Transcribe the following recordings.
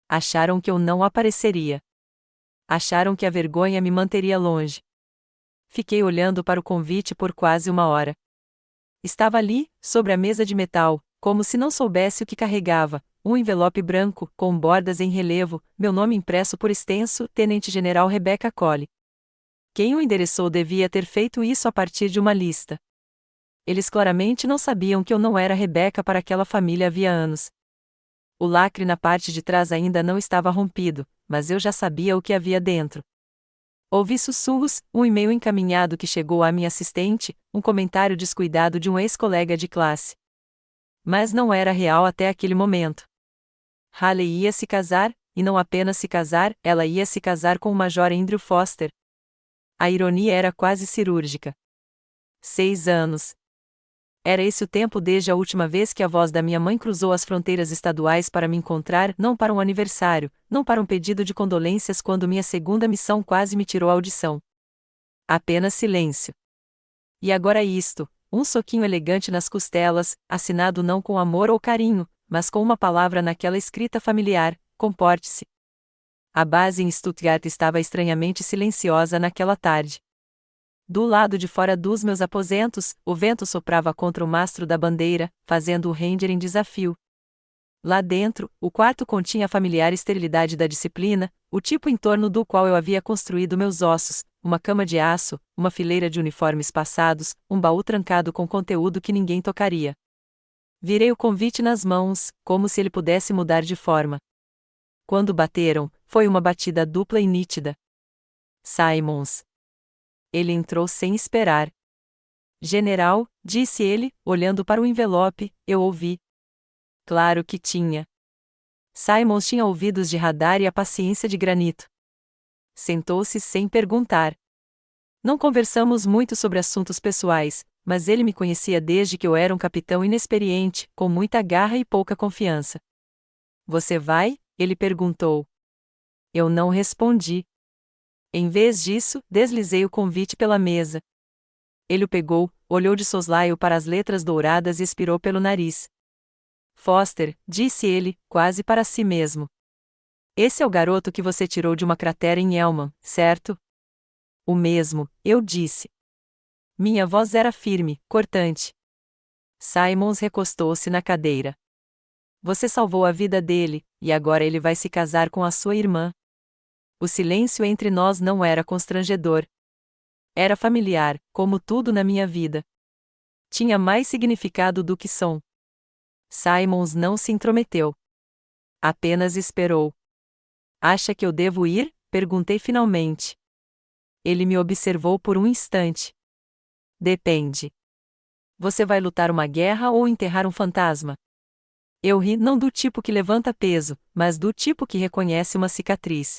Acharam que eu não apareceria. Acharam que a vergonha me manteria longe. Fiquei olhando para o convite por quase 1 hora. Estava ali, sobre a mesa de metal, como se não soubesse o que carregava, um envelope branco, com bordas em relevo, meu nome impresso por extenso, Tenente-General Rebecca Cole. Quem o endereçou devia ter feito isso a partir de uma lista. Eles claramente não sabiam que eu não era Rebecca para aquela família havia anos. O lacre na parte de trás ainda não estava rompido, mas eu já sabia o que havia dentro. Ouvi sussurros, um e-mail encaminhado que chegou à minha assistente, um comentário descuidado de um ex-colega de classe. Mas não era real até aquele momento. Haley ia se casar, e não apenas se casar, ela ia se casar com o Major Andrew Foster. A ironia era quase cirúrgica. 6 anos. Era esse o tempo desde a última vez que a voz da minha mãe cruzou as fronteiras estaduais para me encontrar, não para um aniversário, não para um pedido de condolências quando minha segunda missão quase me tirou a audição. Apenas silêncio. E agora isto, um soquinho elegante nas costelas, assinado não com amor ou carinho, mas com uma palavra naquela escrita familiar: comporte-se. A base em Stuttgart estava estranhamente silenciosa naquela tarde. Do lado de fora dos meus aposentos, o vento soprava contra o mastro da bandeira, fazendo o render em desafio. Lá dentro, o quarto continha a familiar esterilidade da disciplina, o tipo em torno do qual eu havia construído meus ossos, uma cama de aço, uma fileira de uniformes passados, um baú trancado com conteúdo que ninguém tocaria. Virei o convite nas mãos, como se ele pudesse mudar de forma. Quando bateram, foi uma batida dupla e nítida. Simons. Ele entrou sem esperar. General, disse ele, olhando para o envelope, eu ouvi. Claro que tinha. Simons tinha ouvidos de radar e a paciência de granito. Sentou-se sem perguntar. Não conversamos muito sobre assuntos pessoais, mas ele me conhecia desde que eu era um capitão inexperiente, com muita garra e pouca confiança. Você vai? Ele perguntou. Eu não respondi. Em vez disso, deslizei o convite pela mesa. Ele o pegou, olhou de soslaio para as letras douradas e expirou pelo nariz. Foster, disse ele, quase para si mesmo. Esse é o garoto que você tirou de uma cratera em Elman, certo? O mesmo, eu disse. Minha voz era firme, cortante. Simons recostou-se na cadeira. Você salvou a vida dele, e agora ele vai se casar com a sua irmã. O silêncio entre nós não era constrangedor. Era familiar, como tudo na minha vida. Tinha mais significado do que som. Simons não se intrometeu. Apenas esperou. Acha que eu devo ir? Perguntei finalmente. Ele me observou por um instante. Depende. Você vai lutar uma guerra ou enterrar um fantasma? Eu ri não do tipo que levanta peso, mas do tipo que reconhece uma cicatriz.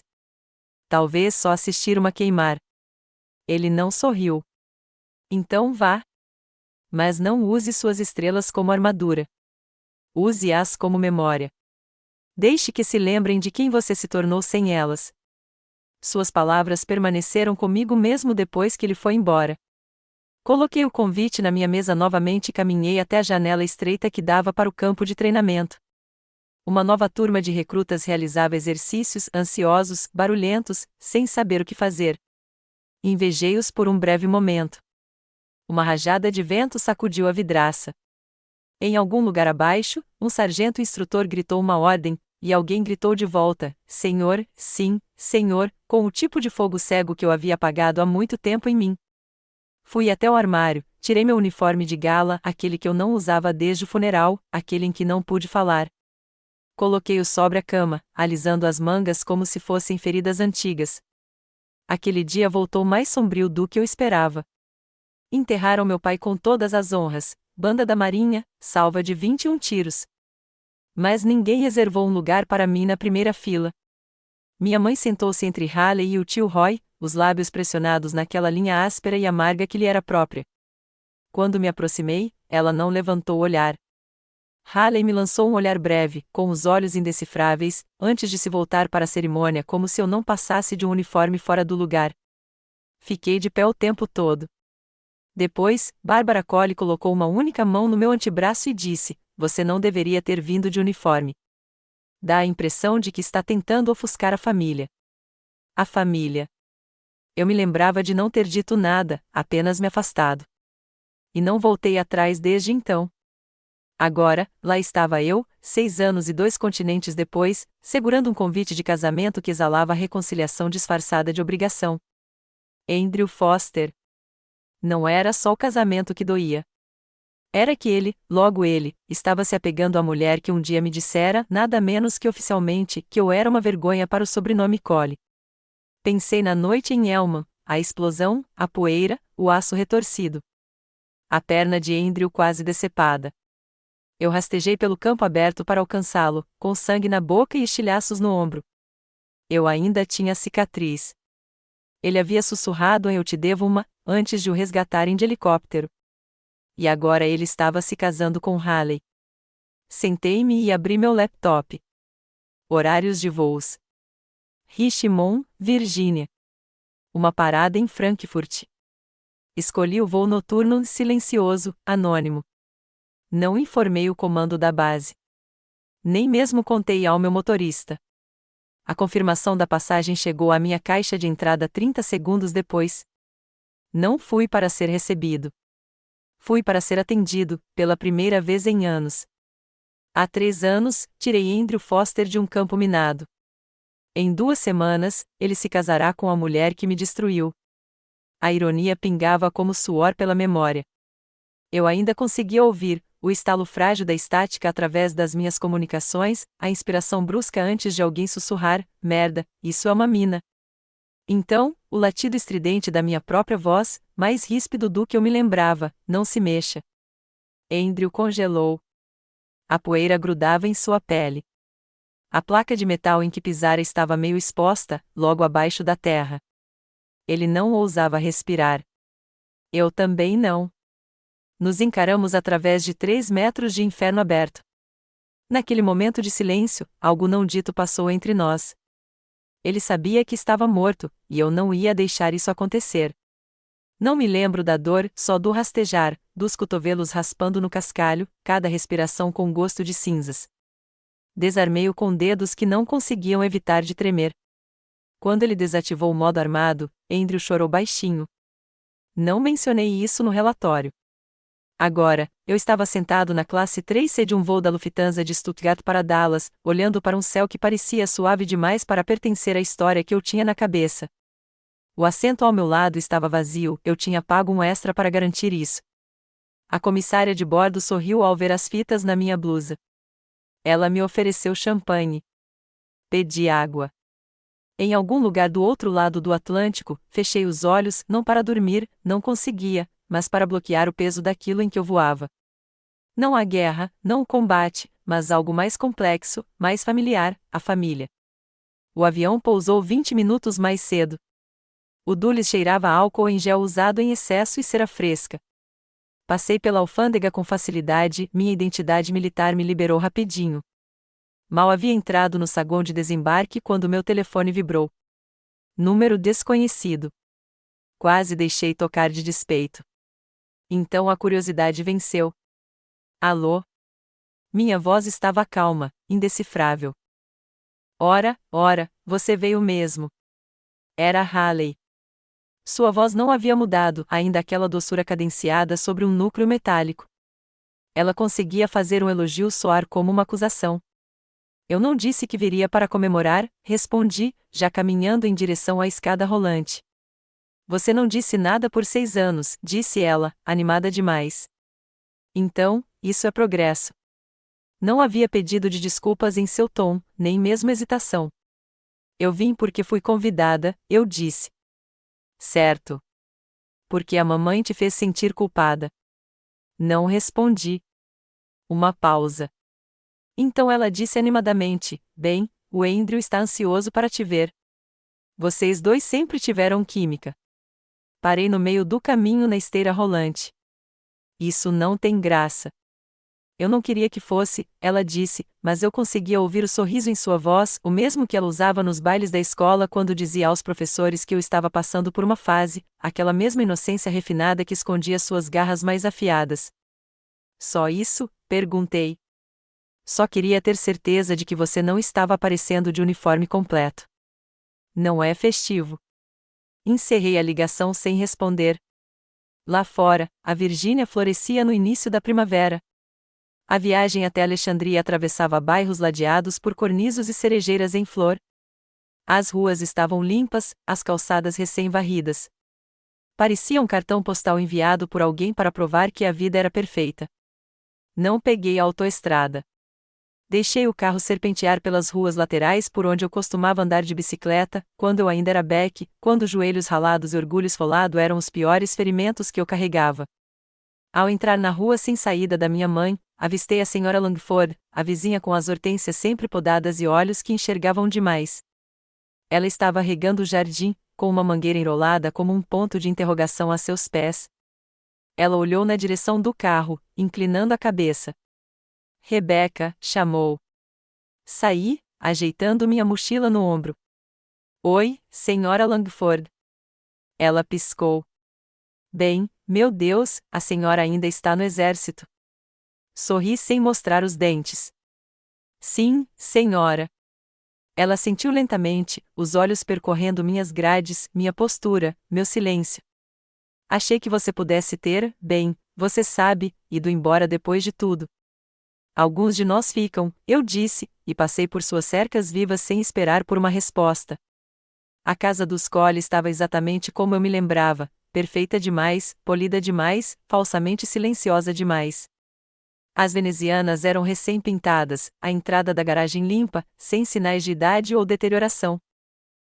Talvez só assistir uma queimar. Ele não sorriu. Então vá. Mas não use suas estrelas como armadura. Use-as como memória. Deixe que se lembrem de quem você se tornou sem elas. Suas palavras permaneceram comigo mesmo depois que ele foi embora. Coloquei o convite na minha mesa novamente e caminhei até a janela estreita que dava para o campo de treinamento. Uma nova turma de recrutas realizava exercícios, ansiosos, barulhentos, sem saber o que fazer. Invejei-os por um breve momento. Uma rajada de vento sacudiu a vidraça. Em algum lugar abaixo, um sargento instrutor gritou uma ordem, e alguém gritou de volta: Senhor, sim, senhor, com o tipo de fogo cego que eu havia apagado há muito tempo em mim. Fui até o armário, tirei meu uniforme de gala, aquele que eu não usava desde o funeral, aquele em que não pude falar. Coloquei-o sobre a cama, alisando as mangas como se fossem feridas antigas. Aquele dia voltou mais sombrio do que eu esperava. Enterraram meu pai com todas as honras, banda da marinha, salva de 21 tiros. Mas ninguém reservou um lugar para mim na primeira fila. Minha mãe sentou-se entre Haley e o tio Roy, os lábios pressionados naquela linha áspera e amarga que lhe era própria. Quando me aproximei, ela não levantou o olhar. Haley me lançou um olhar breve, com os olhos indecifráveis, antes de se voltar para a cerimônia como se eu não passasse de um uniforme fora do lugar. Fiquei de pé o tempo todo. Depois, Barbara Cole colocou uma única mão no meu antebraço e disse: Você não deveria ter vindo de uniforme. dá a impressão de que está tentando ofuscar a família. A família. Eu me lembrava de não ter dito nada, apenas me afastado. E não voltei atrás desde então. Agora, lá estava eu, 6 anos e 2 continentes depois, segurando um convite de casamento que exalava a reconciliação disfarçada de obrigação. Andrew Foster. Não era só o casamento que doía. Era que logo ele, estava se apegando à mulher que um dia me dissera, nada menos que oficialmente, que eu era uma vergonha para o sobrenome Cole. Pensei na noite em Elman, a explosão, a poeira, o aço retorcido. A perna de Andrew quase decepada. Eu rastejei pelo campo aberto para alcançá-lo, com sangue na boca e estilhaços no ombro. Eu ainda tinha cicatriz. Ele havia sussurrado em "eu te devo uma", antes de o resgatarem de helicóptero. E agora ele estava se casando com Haley. Sentei-me e abri meu laptop. Horários de voos. Richmond, Virgínia. Uma parada em Frankfurt. Escolhi o voo noturno silencioso, anônimo. Não informei o comando da base. Nem mesmo contei ao meu motorista. A confirmação da passagem chegou à minha caixa de entrada 30 segundos depois. Não fui para ser recebido. Fui para ser atendido, pela primeira vez em anos. Há 3 anos, tirei Andrew Foster de um campo minado. Em 2 semanas, ele se casará com a mulher que me destruiu. A ironia pingava como suor pela memória. Eu ainda conseguia ouvir o estalo frágil da estática através das minhas comunicações, a inspiração brusca antes de alguém sussurrar: "Merda, isso é uma mina." Então, o latido estridente da minha própria voz, mais ríspido do que eu me lembrava: "Não se mexa." Andrew congelou. A poeira grudava em sua pele. A placa de metal em que pisara estava meio exposta, logo abaixo da terra. Ele não ousava respirar. Eu também não. Nos encaramos através de 3 metros de inferno aberto. Naquele momento de silêncio, algo não dito passou entre nós. Ele sabia que estava morto, e eu não ia deixar isso acontecer. Não me lembro da dor, só do rastejar, dos cotovelos raspando no cascalho, cada respiração com gosto de cinzas. Desarmei-o com dedos que não conseguiam evitar de tremer. Quando ele desativou o modo armado, Andrew chorou baixinho. Não mencionei isso no relatório. Agora, eu estava sentado na classe 3C de um voo da Lufthansa de Stuttgart para Dallas, olhando para um céu que parecia suave demais para pertencer à história que eu tinha na cabeça. O assento ao meu lado estava vazio, eu tinha pago um extra para garantir isso. A comissária de bordo sorriu ao ver as fitas na minha blusa. Ela me ofereceu champanhe. Pedi água. Em algum lugar do outro lado do Atlântico, fechei os olhos, não para dormir, não conseguia, mas para bloquear o peso daquilo em que eu voava. Não a guerra, não o combate, mas algo mais complexo, mais familiar, a família. O avião pousou 20 minutos mais cedo. O Dulles cheirava a álcool em gel usado em excesso e cera fresca. Passei pela alfândega com facilidade, minha identidade militar me liberou rapidinho. Mal havia entrado no saguão de desembarque quando meu telefone vibrou. Número desconhecido. Quase deixei tocar de despeito. Então a curiosidade venceu. Alô? Minha voz estava calma, indecifrável. Ora, você veio mesmo. Era Haley. Sua voz não havia mudado, ainda aquela doçura cadenciada sobre um núcleo metálico. Ela conseguia fazer um elogio soar como uma acusação. Eu não disse que viria para comemorar, respondi, já caminhando em direção à escada rolante. Você não disse nada por 6 anos, disse ela, animada demais. Então, isso é progresso. Não havia pedido de desculpas em seu tom, nem mesmo hesitação. Eu vim porque fui convidada, eu disse. Certo. Porque a mamãe te fez sentir culpada. Não respondi. Uma pausa. Então ela disse animadamente: "Bem, o Andrew está ansioso para te ver. Vocês dois sempre tiveram química." Parei no meio do caminho na esteira rolante. Isso não tem graça. Eu não queria que fosse, ela disse, mas eu conseguia ouvir o sorriso em sua voz, o mesmo que ela usava nos bailes da escola quando dizia aos professores que eu estava passando por uma fase, aquela mesma inocência refinada que escondia suas garras mais afiadas. Só isso? Perguntei. Só queria ter certeza de que você não estava aparecendo de uniforme completo. Não é festivo. Encerrei a ligação sem responder. Lá fora, a Virgínia florescia no início da primavera. A viagem até Alexandria atravessava bairros ladeados por cornizos e cerejeiras em flor. As ruas estavam limpas, as calçadas recém-varridas. Parecia um cartão postal enviado por alguém para provar que a vida era perfeita. Não peguei a autoestrada. Deixei o carro serpentear pelas ruas laterais por onde eu costumava andar de bicicleta, quando eu ainda era beck, quando joelhos ralados e orgulho esfolado eram os piores ferimentos que eu carregava. Ao entrar na rua sem saída da minha mãe, avistei a senhora Langford, a vizinha com as hortênsias sempre podadas e olhos que enxergavam demais. Ela estava regando o jardim, com uma mangueira enrolada como um ponto de interrogação a seus pés. Ela olhou na direção do carro, inclinando a cabeça. Rebecca, chamou. Saí, ajeitando minha mochila no ombro. Oi, senhora Langford. Ela piscou. Bem, meu Deus, a senhora ainda está no exército. Sorri sem mostrar os dentes. Sim, senhora. Ela sentiu lentamente, os olhos percorrendo minhas grades, minha postura, meu silêncio. Achei que você pudesse ter, bem, você sabe, ido embora depois de tudo. Alguns de nós ficam, eu disse, e passei por suas cercas vivas sem esperar por uma resposta. A casa dos Cole estava exatamente como eu me lembrava, perfeita demais, polida demais, falsamente silenciosa demais. As venezianas eram recém-pintadas, a entrada da garagem limpa, sem sinais de idade ou deterioração.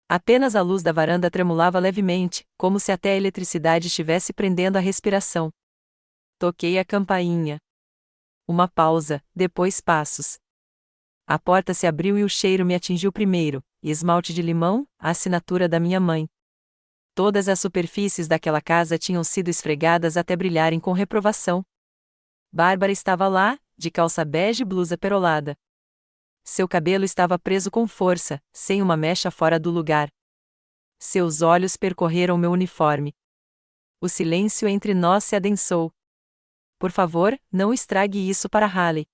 Apenas a luz da varanda tremulava levemente, como se até a eletricidade estivesse prendendo a respiração. Toquei a campainha. Uma pausa, depois passos. A porta se abriu e o cheiro me atingiu primeiro, esmalte de limão, a assinatura da minha mãe. Todas as superfícies daquela casa tinham sido esfregadas até brilharem com reprovação. Bárbara estava lá, de calça bege e blusa perolada. Seu cabelo estava preso com força, sem uma mecha fora do lugar. Seus olhos percorreram meu uniforme. O silêncio entre nós se adensou. Por favor, não estrague isso para Haley.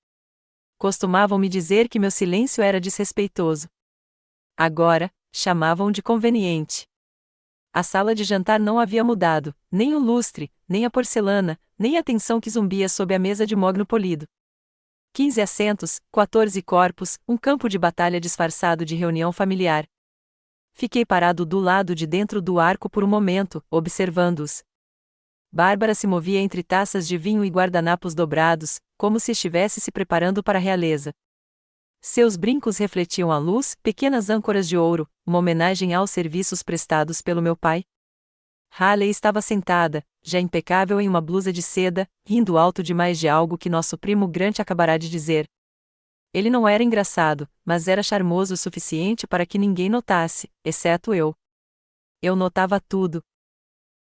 Costumavam me dizer que meu silêncio era desrespeitoso. Agora, chamavam de conveniente. A sala de jantar não havia mudado, nem o lustre, nem a porcelana, nem a tensão que zumbia sob a mesa de mogno polido. 15 assentos, 14 corpos, um campo de batalha disfarçado de reunião familiar. Fiquei parado do lado de dentro do arco por um momento, observando-os. Bárbara se movia entre taças de vinho e guardanapos dobrados, como se estivesse se preparando para a realeza. Seus brincos refletiam a luz, pequenas âncoras de ouro, uma homenagem aos serviços prestados pelo meu pai. Haley estava sentada, já impecável em uma blusa de seda, rindo alto demais de algo que nosso primo Grant acabará de dizer. Ele não era engraçado, mas era charmoso o suficiente para que ninguém notasse, exceto eu. Eu notava tudo.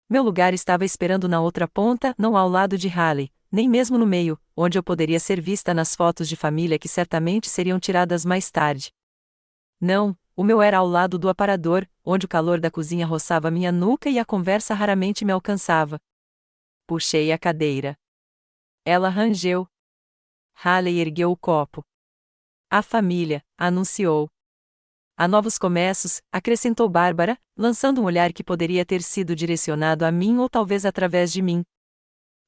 Meu lugar estava esperando na outra ponta, não ao lado de Haley, nem mesmo no meio, onde eu poderia ser vista nas fotos de família que certamente seriam tiradas mais tarde. Não, o meu era ao lado do aparador, onde o calor da cozinha roçava minha nuca e a conversa raramente me alcançava. Puxei a cadeira. Ela rangeu. Haley ergueu o copo. A família, anunciou. Há novos começos, acrescentou Bárbara, lançando um olhar que poderia ter sido direcionado a mim ou talvez através de mim.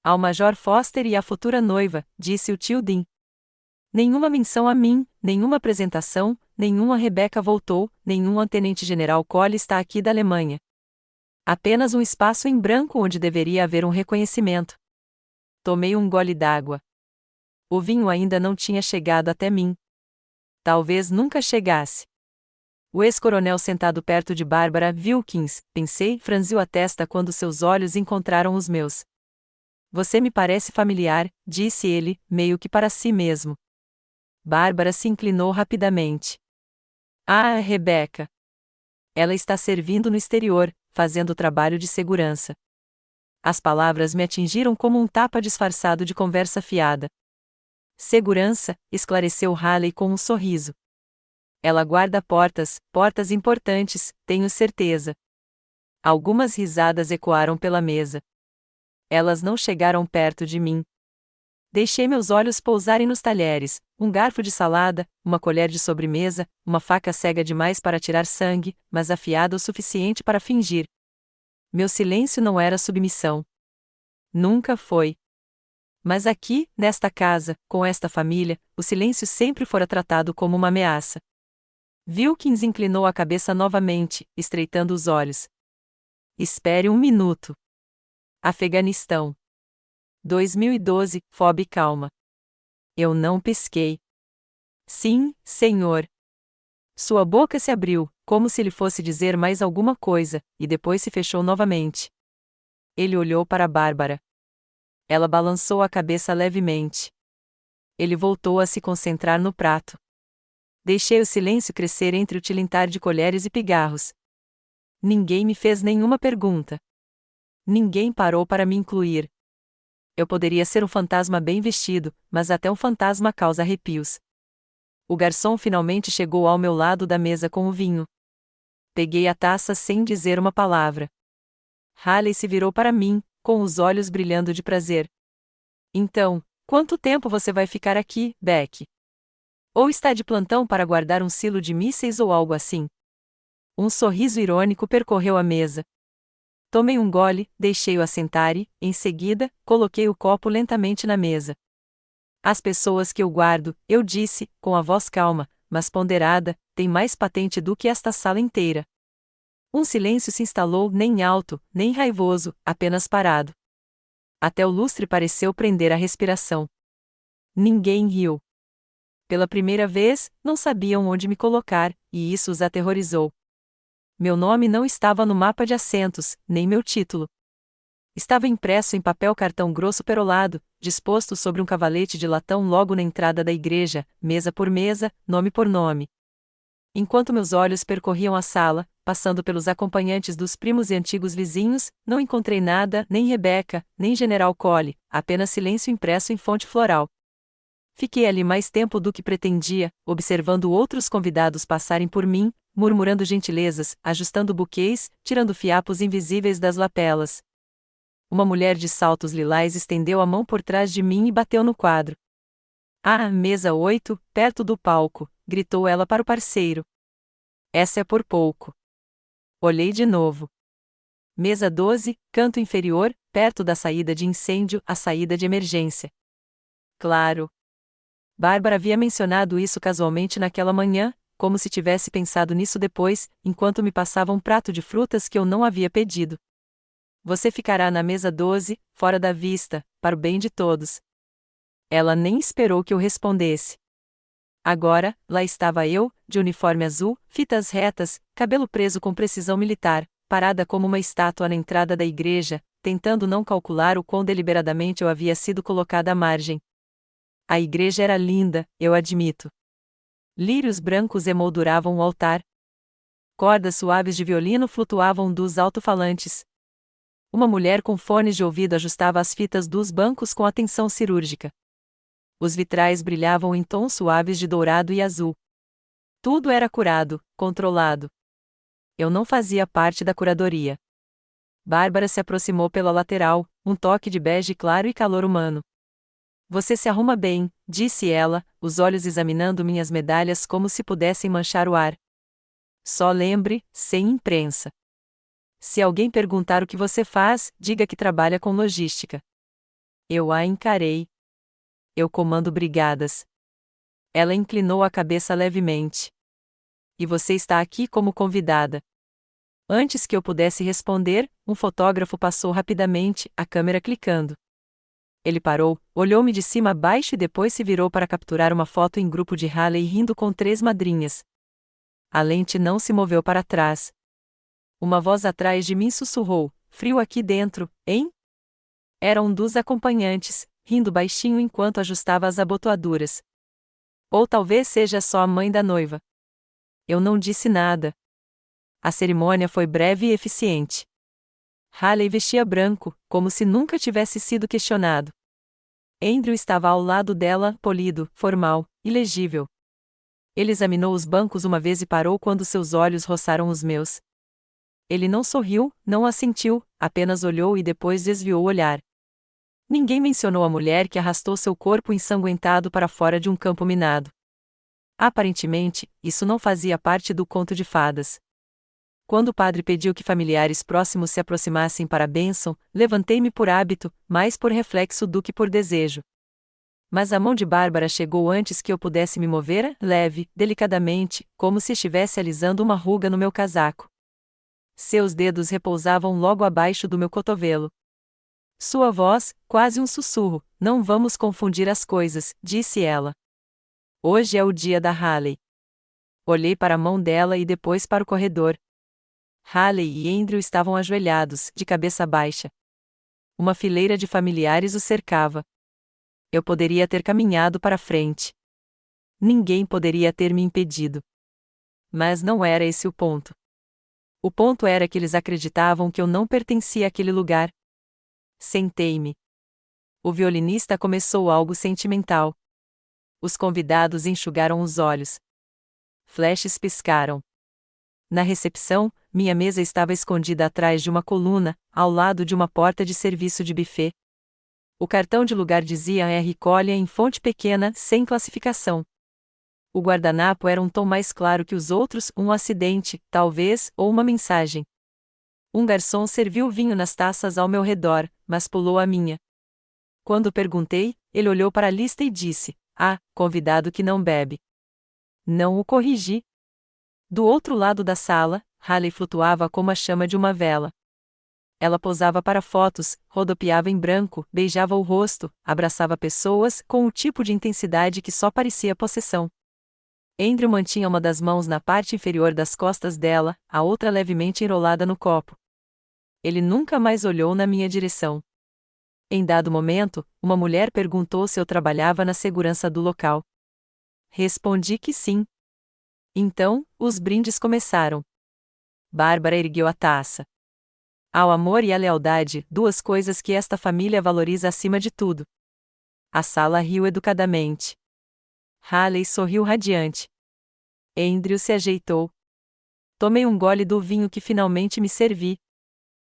Ao Major Foster e à futura noiva, disse o tio Dean. Nenhuma menção a mim, nenhuma apresentação, nenhuma Rebecca voltou, nenhum tenente-general Cole está aqui da Alemanha. Apenas um espaço em branco onde deveria haver um reconhecimento. Tomei um gole d'água. O vinho ainda não tinha chegado até mim. Talvez nunca chegasse. O ex-coronel sentado perto de Bárbara Wilkins, pensei, franziu a testa quando seus olhos encontraram os meus. Você me parece familiar, disse ele, meio que para si mesmo. Bárbara se inclinou rapidamente. Ah, Rebecca. Ela está servindo no exterior, fazendo trabalho de segurança. As palavras me atingiram como um tapa disfarçado de conversa fiada. Segurança, esclareceu Haley com um sorriso. Ela guarda portas, portas importantes, tenho certeza. Algumas risadas ecoaram pela mesa. Elas não chegaram perto de mim. Deixei meus olhos pousarem nos talheres, um garfo de salada, uma colher de sobremesa, uma faca cega demais para tirar sangue, mas afiada o suficiente para fingir. Meu silêncio não era submissão. Nunca foi. Mas aqui, nesta casa, com esta família, o silêncio sempre fora tratado como uma ameaça. Wilkins inclinou a cabeça novamente, estreitando os olhos. Espere um minuto. Afeganistão. 2012, FOB calma. Eu não pisquei. Sim, senhor. Sua boca se abriu, como se ele fosse dizer mais alguma coisa, e depois se fechou novamente. Ele olhou para Bárbara. Ela balançou a cabeça levemente. Ele voltou a se concentrar no prato. Deixei o silêncio crescer entre o tilintar de colheres e pigarros. Ninguém me fez nenhuma pergunta. Ninguém parou para me incluir. Eu poderia ser um fantasma bem vestido, mas até um fantasma causa arrepios. O garçom finalmente chegou ao meu lado da mesa com o vinho. Peguei a taça sem dizer uma palavra. Haley se virou para mim, com os olhos brilhando de prazer. Então, quanto tempo você vai ficar aqui, Beck? Ou está de plantão para guardar um silo de mísseis ou algo assim? Um sorriso irônico percorreu a mesa. Tomei um gole, deixei-o assentar e, em seguida, coloquei o copo lentamente na mesa. As pessoas que eu guardo, eu disse, com a voz calma, mas ponderada, têm mais patente do que esta sala inteira. Um silêncio se instalou, nem alto, nem raivoso, apenas parado. Até o lustre pareceu prender a respiração. Ninguém riu. Pela primeira vez, não sabiam onde me colocar, e isso os aterrorizou. Meu nome não estava no mapa de assentos, nem meu título. Estava impresso em papel cartão grosso perolado, disposto sobre um cavalete de latão logo na entrada da igreja, mesa por mesa, nome por nome. Enquanto meus olhos percorriam a sala, passando pelos acompanhantes dos primos e antigos vizinhos, não encontrei nada, nem Rebeca, nem General Cole, apenas silêncio impresso em fonte floral. Fiquei ali mais tempo do que pretendia, observando outros convidados passarem por mim, murmurando gentilezas, ajustando buquês, tirando fiapos invisíveis das lapelas. Uma mulher de saltos lilás estendeu a mão por trás de mim e bateu no quadro. Ah, mesa 8, perto do palco, gritou ela para o parceiro. Essa é por pouco. Olhei de novo. Mesa 12, canto inferior, perto da saída de incêndio, a saída de emergência. Claro. Bárbara havia mencionado isso casualmente naquela manhã, como se tivesse pensado nisso depois, enquanto me passava um prato de frutas que eu não havia pedido. Você ficará na mesa 12, fora da vista, para o bem de todos. Ela nem esperou que eu respondesse. Agora, lá estava eu, de uniforme azul, fitas retas, cabelo preso com precisão militar, parada como uma estátua na entrada da igreja, tentando não calcular o quão deliberadamente eu havia sido colocada à margem. A igreja era linda, eu admito. Lírios brancos emolduravam o altar. Cordas suaves de violino flutuavam dos alto-falantes. Uma mulher com fones de ouvido ajustava as fitas dos bancos com atenção cirúrgica. Os vitrais brilhavam em tons suaves de dourado e azul. Tudo era curado, controlado. Eu não fazia parte da curadoria. Bárbara se aproximou pela lateral, um toque de bege claro e calor humano. Você se arruma bem, disse ela, os olhos examinando minhas medalhas como se pudessem manchar o ar. Só lembre, sem imprensa. Se alguém perguntar o que você faz, diga que trabalha com logística. Eu a encarei. Eu comando brigadas. Ela inclinou a cabeça levemente. E você está aqui como convidada. Antes que eu pudesse responder, um fotógrafo passou rapidamente, a câmera clicando. Ele parou, olhou-me de cima a baixo e depois se virou para capturar uma foto em grupo de Haley rindo com 3 madrinhas. A lente não se moveu para trás. Uma voz atrás de mim sussurrou, frio aqui dentro, hein? Era um dos acompanhantes, rindo baixinho enquanto ajustava as abotoaduras. Ou talvez seja só a mãe da noiva. Eu não disse nada. A cerimônia foi breve e eficiente. Haley vestia branco, como se nunca tivesse sido questionado. Andrew estava ao lado dela, polido, formal, ilegível. Ele examinou os bancos uma vez e parou quando seus olhos roçaram os meus. Ele não sorriu, não assentiu, apenas olhou e depois desviou o olhar. Ninguém mencionou a mulher que arrastou seu corpo ensanguentado para fora de um campo minado. Aparentemente, isso não fazia parte do conto de fadas. Quando o padre pediu que familiares próximos se aproximassem para a bênção, levantei-me por hábito, mais por reflexo do que por desejo. Mas a mão de Bárbara chegou antes que eu pudesse me mover, leve, delicadamente, como se estivesse alisando uma ruga no meu casaco. Seus dedos repousavam logo abaixo do meu cotovelo. Sua voz, quase um sussurro: "Não vamos confundir as coisas", disse ela. "Hoje é o dia da Haley." Olhei para a mão dela e depois para o corredor. Haley e Andrew estavam ajoelhados, de cabeça baixa. Uma fileira de familiares os cercava. Eu poderia ter caminhado para frente. Ninguém poderia ter me impedido. Mas não era esse o ponto. O ponto era que eles acreditavam que eu não pertencia àquele lugar. Sentei-me. O violinista começou algo sentimental. Os convidados enxugaram os olhos. Flashes piscaram. Na recepção, minha mesa estava escondida atrás de uma coluna, ao lado de uma porta de serviço de buffet. O cartão de lugar dizia R. Collier em fonte pequena, sem classificação. O guardanapo era um tom mais claro que os outros, um acidente, talvez, ou uma mensagem. Um garçom serviu vinho nas taças ao meu redor, mas pulou a minha. Quando perguntei, ele olhou para a lista e disse: "Ah, convidado que não bebe." Não o corrigi. Do outro lado da sala, Haley flutuava como a chama de uma vela. Ela posava para fotos, rodopiava em branco, beijava o rosto, abraçava pessoas com o tipo de intensidade que só parecia possessão. Andrew mantinha uma das mãos na parte inferior das costas dela, a outra levemente enrolada no copo. Ele nunca mais olhou na minha direção. Em dado momento, uma mulher perguntou se eu trabalhava na segurança do local. Respondi que sim. Então, os brindes começaram. Bárbara ergueu a taça. Ao amor e à lealdade, duas coisas que esta família valoriza acima de tudo. A sala riu educadamente. Haley sorriu radiante. Andrew se ajeitou. Tomei um gole do vinho que finalmente me servi.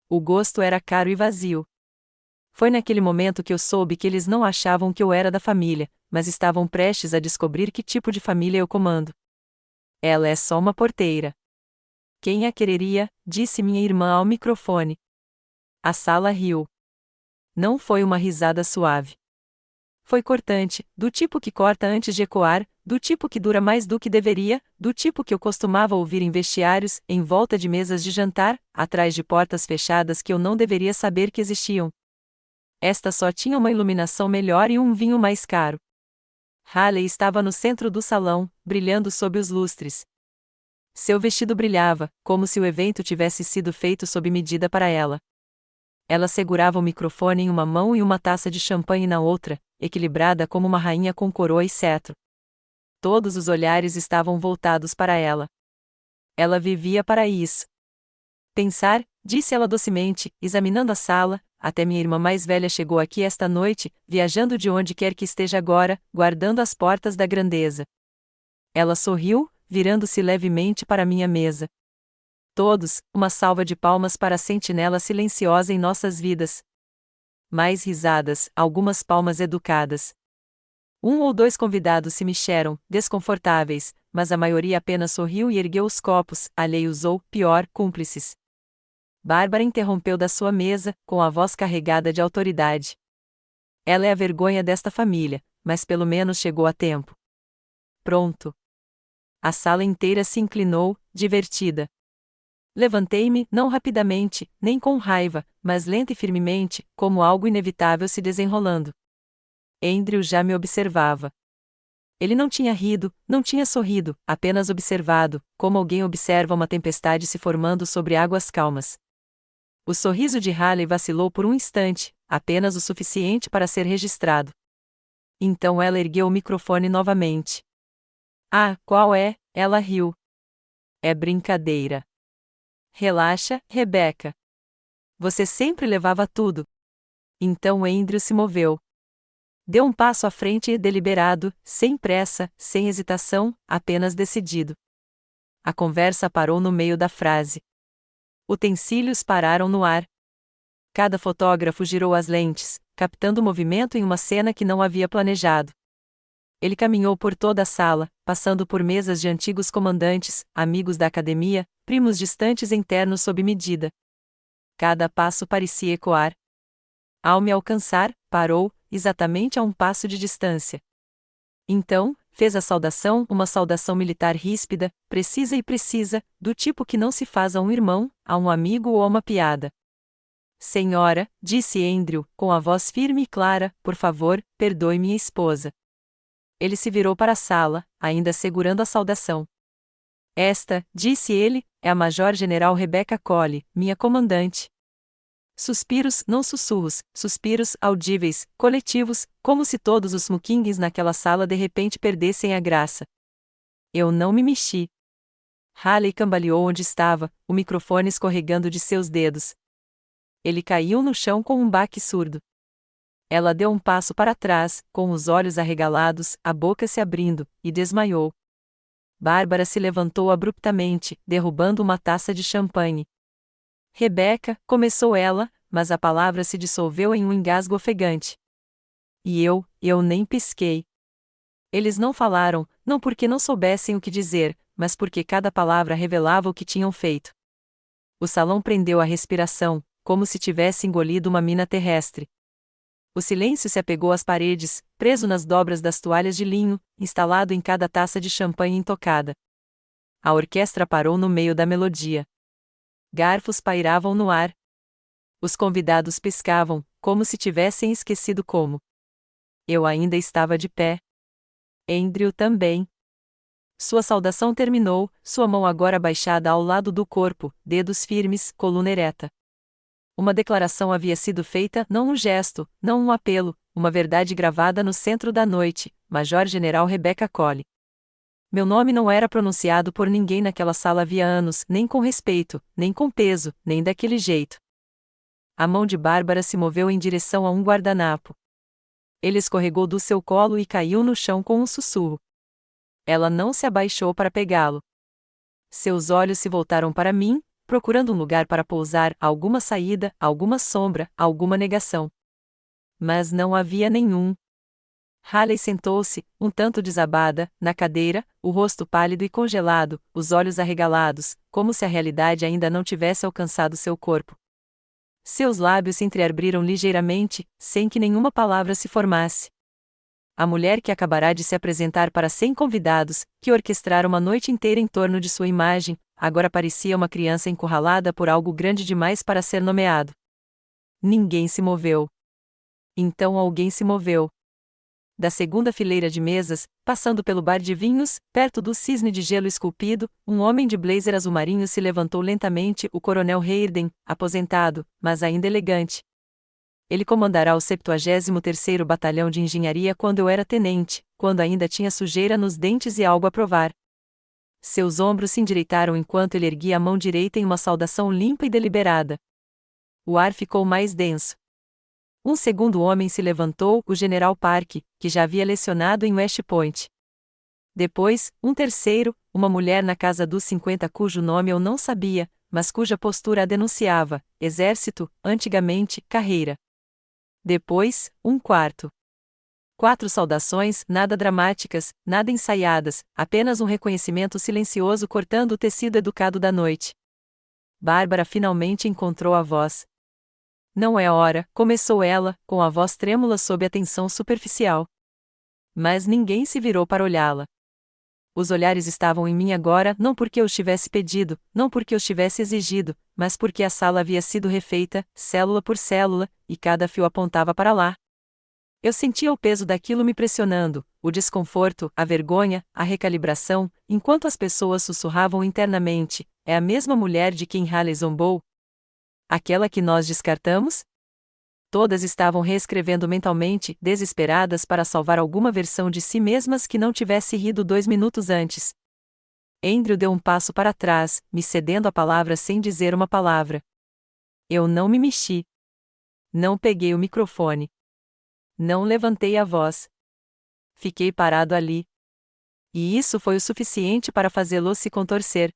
O gosto era caro e vazio. Foi naquele momento que eu soube que eles não achavam que eu era da família, mas estavam prestes a descobrir que tipo de família eu comando. Ela é só uma porteira. Quem a quereria, disse minha irmã ao microfone. A sala riu. Não foi uma risada suave. Foi cortante, do tipo que corta antes de ecoar, do tipo que dura mais do que deveria, do tipo que eu costumava ouvir em vestiários, em volta de mesas de jantar, atrás de portas fechadas que eu não deveria saber que existiam. Esta só tinha uma iluminação melhor e um vinho mais caro. Haley estava no centro do salão, brilhando sob os lustres. Seu vestido brilhava, como se o evento tivesse sido feito sob medida para ela. Ela segurava o microfone em uma mão e uma taça de champanhe na outra, equilibrada como uma rainha com coroa e cetro. Todos os olhares estavam voltados para ela. Ela vivia para isso. Pensar, disse ela docemente, examinando a sala, até minha irmã mais velha chegou aqui esta noite, viajando de onde quer que esteja agora, guardando as portas da grandeza. Ela sorriu, virando-se levemente para minha mesa. Todos, uma salva de palmas para a sentinela silenciosa em nossas vidas. Mais risadas, algumas palmas educadas. Um ou dois convidados se mexeram, desconfortáveis, mas a maioria apenas sorriu e ergueu os copos, alheios ou, pior, cúmplices. Bárbara interrompeu da sua mesa, com a voz carregada de autoridade. Ela é a vergonha desta família, mas pelo menos chegou a tempo. Pronto. A sala inteira se inclinou, divertida. Levantei-me, não rapidamente, nem com raiva, mas lenta e firmemente, como algo inevitável se desenrolando. Andrew já me observava. Ele não tinha rido, não tinha sorrido, apenas observado, como alguém observa uma tempestade se formando sobre águas calmas. O sorriso de Haley vacilou por um instante, apenas o suficiente para ser registrado. Então ela ergueu o microfone novamente. "Ah, qual é?" Ela riu. "É brincadeira. Relaxa, Rebecca. Você sempre levava tudo." Então Andrew se moveu. Deu um passo à frente deliberado, sem pressa, sem hesitação, apenas decidido. A conversa parou no meio da frase. Utensílios pararam no ar. Cada fotógrafo girou as lentes, captando o movimento em uma cena que não havia planejado. Ele caminhou por toda a sala, passando por mesas de antigos comandantes, amigos da academia, primos distantes em ternos sob medida. Cada passo parecia ecoar. Ao me alcançar, parou, exatamente a um passo de distância. Então, fez a saudação, uma saudação militar ríspida, precisa, do tipo que não se faz a um irmão, a um amigo ou a uma piada. Senhora, disse Andrew, com a voz firme e clara, por favor, perdoe minha esposa. Ele se virou para a sala, ainda segurando a saudação. Esta, disse ele, é a Major-General Rebecca Cole, minha comandante. Suspiros, não sussurros, suspiros audíveis, coletivos, como se todos os smokings naquela sala de repente perdessem a graça. Eu não me mexi. Haley cambaleou onde estava, o microfone escorregando de seus dedos. Ele caiu no chão com um baque surdo. Ela deu um passo para trás, com os olhos arregalados, a boca se abrindo, e desmaiou. Bárbara se levantou abruptamente, derrubando uma taça de champanhe. Rebecca, começou ela, mas a palavra se dissolveu em um engasgo ofegante. E eu nem pisquei. Eles não falaram, não porque não soubessem o que dizer, mas porque cada palavra revelava o que tinham feito. O salão prendeu a respiração, como se tivesse engolido uma mina terrestre. O silêncio se apegou às paredes, preso nas dobras das toalhas de linho, instalado em cada taça de champanhe intocada. A orquestra parou no meio da melodia. Garfos pairavam no ar. Os convidados piscavam, como se tivessem esquecido como. Eu ainda estava de pé. Andrew também. Sua saudação terminou, sua mão agora baixada ao lado do corpo, dedos firmes, coluna ereta. Uma declaração havia sido feita, não um gesto, não um apelo, uma verdade gravada no centro da noite, Major-General Rebecca Cole. Meu nome não era pronunciado por ninguém naquela sala havia anos, nem com respeito, nem com peso, nem daquele jeito. A mão de Bárbara se moveu em direção a um guardanapo. Ele escorregou do seu colo e caiu no chão com um sussurro. Ela não se abaixou para pegá-lo. Seus olhos se voltaram para mim, procurando um lugar para pousar, alguma saída, alguma sombra, alguma negação. Mas não havia nenhum. Haley sentou-se, um tanto desabada, na cadeira, o rosto pálido e congelado, os olhos arregalados, como se a realidade ainda não tivesse alcançado seu corpo. Seus lábios se entreabriram ligeiramente, sem que nenhuma palavra se formasse. A mulher que acabará de se apresentar para 100 convidados, que orquestraram uma noite inteira em torno de sua imagem, agora parecia uma criança encurralada por algo grande demais para ser nomeado. Ninguém se moveu. Então alguém se moveu. Da segunda fileira de mesas, passando pelo bar de vinhos, perto do cisne de gelo esculpido, um homem de blazer azul marinho se levantou lentamente, o coronel Hayden, aposentado, mas ainda elegante. Ele comandará o 73º Batalhão de Engenharia quando eu era tenente, quando ainda tinha sujeira nos dentes e algo a provar. Seus ombros se endireitaram enquanto ele erguia a mão direita em uma saudação limpa e deliberada. O ar ficou mais denso. Um segundo homem se levantou, o General Park, que já havia lecionado em West Point. Depois, um terceiro, uma mulher na casa dos 50 cujo nome eu não sabia, mas cuja postura a denunciava, exército, antigamente, carreira. Depois, um quarto. 4 saudações, nada dramáticas, nada ensaiadas, apenas um reconhecimento silencioso cortando o tecido educado da noite. Bárbara finalmente encontrou a voz. Não é hora, começou ela, com a voz trêmula sob a tensão superficial. Mas ninguém se virou para olhá-la. Os olhares estavam em mim agora, não porque eu os tivesse pedido, não porque eu os tivesse exigido, mas porque a sala havia sido refeita, célula por célula, e cada fio apontava para lá. Eu sentia o peso daquilo me pressionando, o desconforto, a vergonha, a recalibração, enquanto as pessoas sussurravam internamente: é a mesma mulher de quem Haley zombou? Aquela que nós descartamos? Todas estavam reescrevendo mentalmente, desesperadas para salvar alguma versão de si mesmas que não tivesse rido 2 minutos antes. Andrew deu um passo para trás, me cedendo a palavra sem dizer uma palavra. Eu não me mexi. Não peguei o microfone. Não levantei a voz. Fiquei parado ali. E isso foi o suficiente para fazê-lo se contorcer.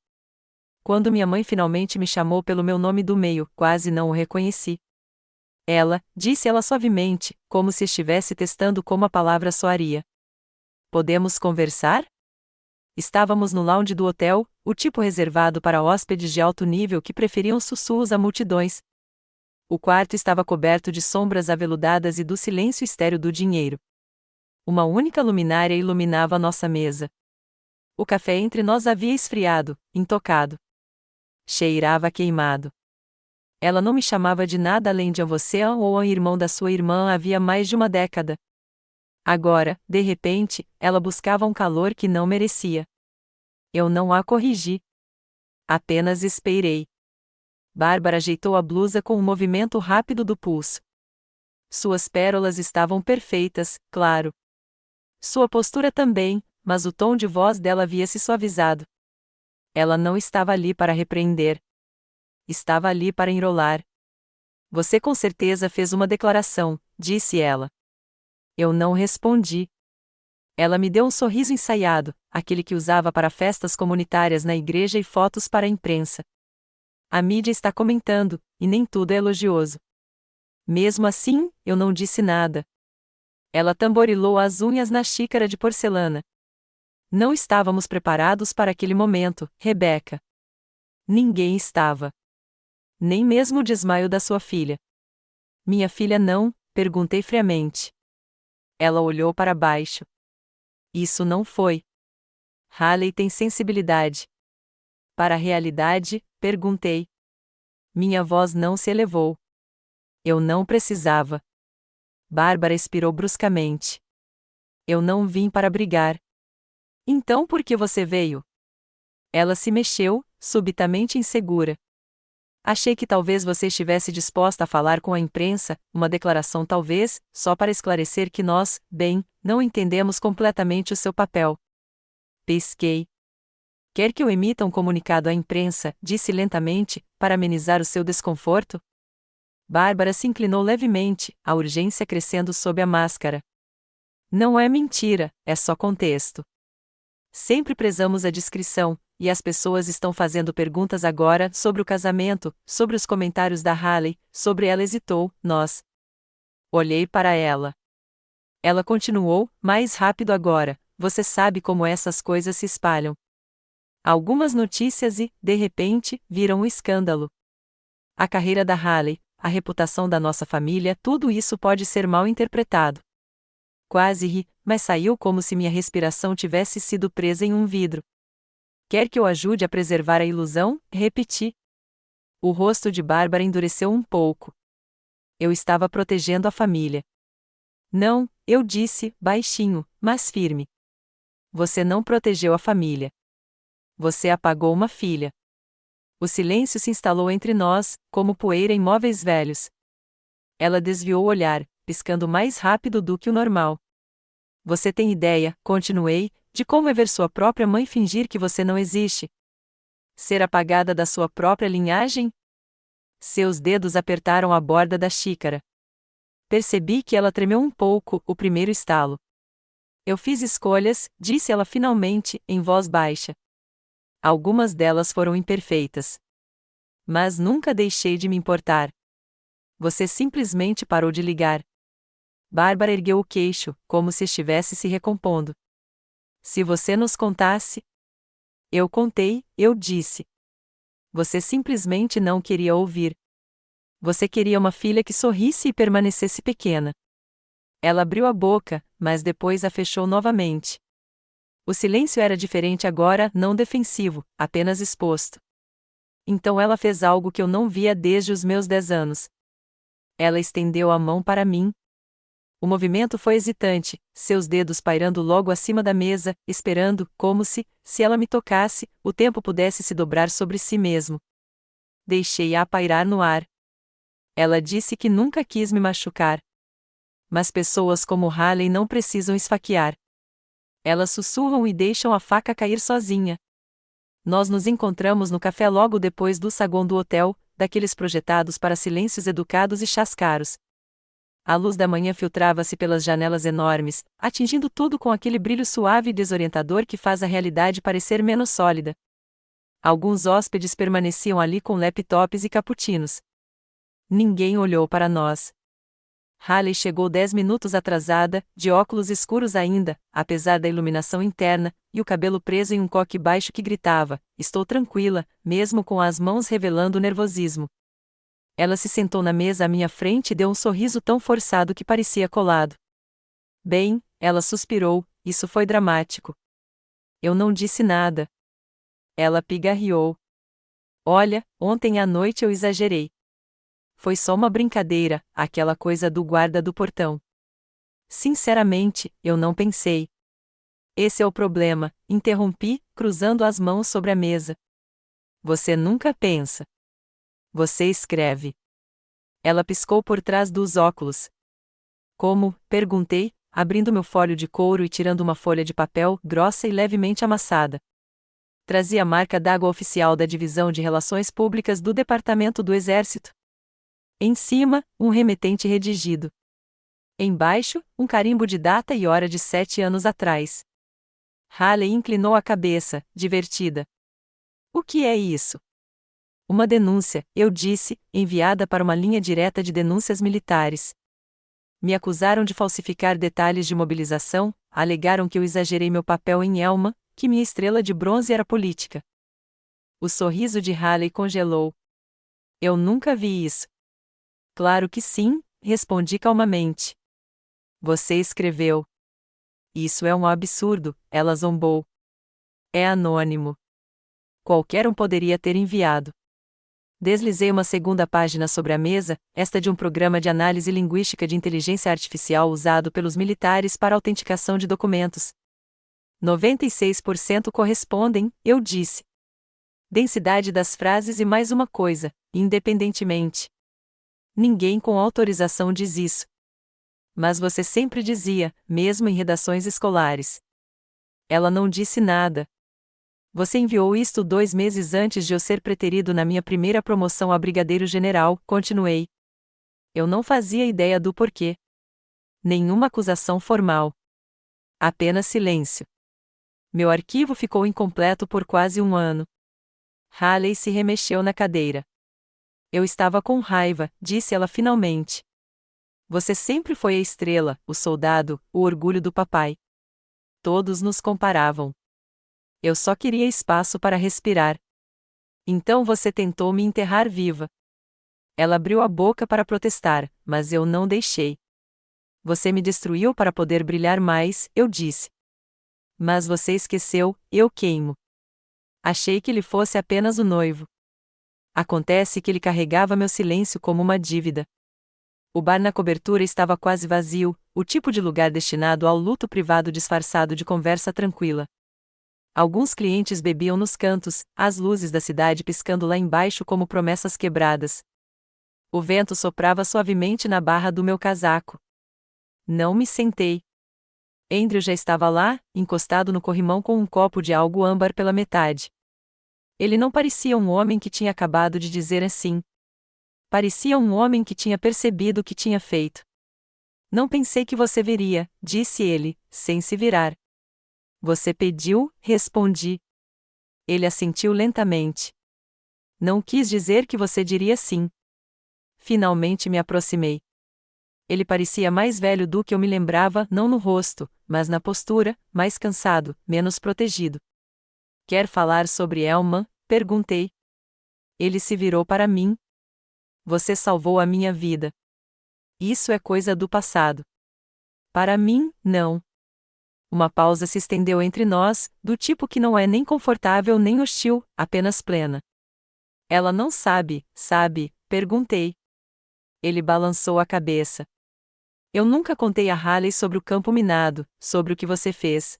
Quando minha mãe finalmente me chamou pelo meu nome do meio, quase não o reconheci. Disse ela suavemente, como se estivesse testando como a palavra soaria. Podemos conversar? Estávamos no lounge do hotel, o tipo reservado para hóspedes de alto nível que preferiam sussurros a multidões. O quarto estava coberto de sombras aveludadas e do silêncio estéril do dinheiro. Uma única luminária iluminava a nossa mesa. O café entre nós havia esfriado, intocado. Cheirava a queimado. Ela não me chamava de nada além de você ou a irmão da sua irmã havia mais de uma década. Agora, de repente, ela buscava um calor que não merecia. Eu não a corrigi. Apenas esperei. Bárbara ajeitou a blusa com um movimento rápido do pulso. Suas pérolas estavam perfeitas, claro. Sua postura também, mas o tom de voz dela havia se suavizado. Ela não estava ali para repreender. Estava ali para enrolar. Você com certeza fez uma declaração, disse ela. Eu não respondi. Ela me deu um sorriso ensaiado, aquele que usava para festas comunitárias na igreja e fotos para a imprensa. A mídia está comentando, e nem tudo é elogioso. Mesmo assim, eu não disse nada. Ela tamborilou as unhas na xícara de porcelana. Não estávamos preparados para aquele momento, Rebecca. Ninguém estava. Nem mesmo o desmaio da sua filha. Minha filha não? Perguntei friamente. Ela olhou para baixo. Isso não foi. Haley tem sensibilidade. Para a realidade? Perguntei. Minha voz não se elevou. Eu não precisava. Bárbara expirou bruscamente. Eu não vim para brigar. Então por que você veio? Ela se mexeu, subitamente insegura. Achei que talvez você estivesse disposta a falar com a imprensa, uma declaração talvez, só para esclarecer que nós, não entendemos completamente o seu papel. Pisquei. Quer que eu emita um comunicado à imprensa, disse lentamente, para amenizar o seu desconforto? Bárbara se inclinou levemente, a urgência crescendo sob a máscara. Não é mentira, é só contexto. Sempre prezamos a discrição, e as pessoas estão fazendo perguntas agora sobre o casamento, sobre os comentários da Haley, sobre ela hesitou, nós. Olhei para ela. Ela continuou, mais rápido agora, você sabe como essas coisas se espalham. Algumas notícias e, de repente, viram um escândalo. A carreira da Haley, a reputação da nossa família, tudo isso pode ser mal interpretado. Quase ri, mas saiu como se minha respiração tivesse sido presa em um vidro. Quer que eu ajude a preservar a ilusão? Repeti. O rosto de Bárbara endureceu um pouco. Eu estava protegendo a família. Não, eu disse, baixinho, mas firme. Você não protegeu a família. Você apagou uma filha. O silêncio se instalou entre nós, como poeira em móveis velhos. Ela desviou o olhar, piscando mais rápido do que o normal. Você tem ideia, continuei, de como é ver sua própria mãe fingir que você não existe? Ser apagada da sua própria linhagem? Seus dedos apertaram a borda da xícara. Percebi que ela tremeu um pouco, o primeiro estalo. Eu fiz escolhas, disse ela finalmente, em voz baixa. Algumas delas foram imperfeitas. Mas nunca deixei de me importar. Você simplesmente parou de ligar. Bárbara ergueu o queixo, como se estivesse se recompondo. Se você nos contasse. Eu contei, eu disse. Você simplesmente não queria ouvir. Você queria uma filha que sorrisse e permanecesse pequena. Ela abriu a boca, mas depois a fechou novamente. O silêncio era diferente agora, não defensivo, apenas exposto. Então ela fez algo que eu não via desde os meus 10 anos. Ela estendeu a mão para mim. O movimento foi hesitante, seus dedos pairando logo acima da mesa, esperando, como se ela me tocasse, o tempo pudesse se dobrar sobre si mesmo. Deixei-a pairar no ar. Ela disse que nunca quis me machucar. Mas pessoas como Haley não precisam esfaquear. Elas sussurram e deixam a faca cair sozinha. Nós nos encontramos no café logo depois do saguão do hotel, daqueles projetados para silêncios educados e chás caros. A luz da manhã filtrava-se pelas janelas enormes, atingindo tudo com aquele brilho suave e desorientador que faz a realidade parecer menos sólida. Alguns hóspedes permaneciam ali com laptops e cappuccinos. Ninguém olhou para nós. Haley chegou 10 minutos atrasada, de óculos escuros ainda, apesar da iluminação interna, e o cabelo preso em um coque baixo que gritava: "Estou tranquila", mesmo com as mãos revelando o nervosismo. Ela se sentou na mesa à minha frente e deu um sorriso tão forçado que parecia colado. Bem, ela suspirou, isso foi dramático. Eu não disse nada. Ela pigarreou. Olha, ontem à noite eu exagerei. Foi só uma brincadeira, aquela coisa do guarda do portão. Sinceramente, eu não pensei. Esse é o problema, interrompi, cruzando as mãos sobre a mesa. Você nunca pensa. Você escreve. Ela piscou por trás dos óculos. Como? Perguntei, abrindo meu folho de couro e tirando uma folha de papel grossa e levemente amassada. Trazia a marca d'água oficial da Divisão de Relações Públicas do Departamento do Exército. Em cima, um remetente redigido. Embaixo, um carimbo de data e hora de 7 anos atrás. Haley inclinou a cabeça, divertida. O que é isso? Uma denúncia, eu disse, enviada para uma linha direta de denúncias militares. Me acusaram de falsificar detalhes de mobilização, alegaram que eu exagerei meu papel em Elma, que minha estrela de bronze era política. O sorriso de Haley congelou. Eu nunca vi isso. Claro que sim, respondi calmamente. Você escreveu. Isso é um absurdo, ela zombou. É anônimo. Qualquer um poderia ter enviado. Deslizei uma segunda página sobre a mesa, esta de um programa de análise linguística de inteligência artificial usado pelos militares para autenticação de documentos. 96% correspondem, eu disse. Densidade das frases e mais uma coisa, independentemente. Ninguém com autorização diz isso. Mas você sempre dizia, mesmo em redações escolares. Ela não disse nada. Você enviou isto 2 meses antes de eu ser preterido na minha primeira promoção a brigadeiro-general, continuei. Eu não fazia ideia do porquê. Nenhuma acusação formal. Apenas silêncio. Meu arquivo ficou incompleto por quase 1 ano. Haley se remexeu na cadeira. Eu estava com raiva, disse ela finalmente. Você sempre foi a estrela, o soldado, o orgulho do papai. Todos nos comparavam. Eu só queria espaço para respirar. Então você tentou me enterrar viva. Ela abriu a boca para protestar, mas eu não deixei. Você me destruiu para poder brilhar mais, eu disse. Mas você esqueceu, eu queimo. Achei que ele fosse apenas o noivo. Acontece que ele carregava meu silêncio como uma dívida. O bar na cobertura estava quase vazio, o tipo de lugar destinado ao luto privado disfarçado de conversa tranquila. Alguns clientes bebiam nos cantos, as luzes da cidade piscando lá embaixo como promessas quebradas. O vento soprava suavemente na barra do meu casaco. Não me sentei. Andrew já estava lá, encostado no corrimão com um copo de algo âmbar pela metade. Ele não parecia um homem que tinha acabado de dizer assim. Parecia um homem que tinha percebido o que tinha feito. Não pensei que você viria, disse ele, sem se virar. Você pediu, respondi. Ele assentiu lentamente. Não quis dizer que você diria sim. Finalmente me aproximei. Ele parecia mais velho do que eu me lembrava, não no rosto, mas na postura, mais cansado, menos protegido. Quer falar sobre Elman? Perguntei. Ele se virou para mim. Você salvou a minha vida. Isso é coisa do passado. Para mim, não. Uma pausa se estendeu entre nós, do tipo que não é nem confortável nem hostil, apenas plena. Ela não sabe, sabe? Perguntei. Ele balançou a cabeça. Eu nunca contei a Haley sobre o campo minado, sobre o que você fez.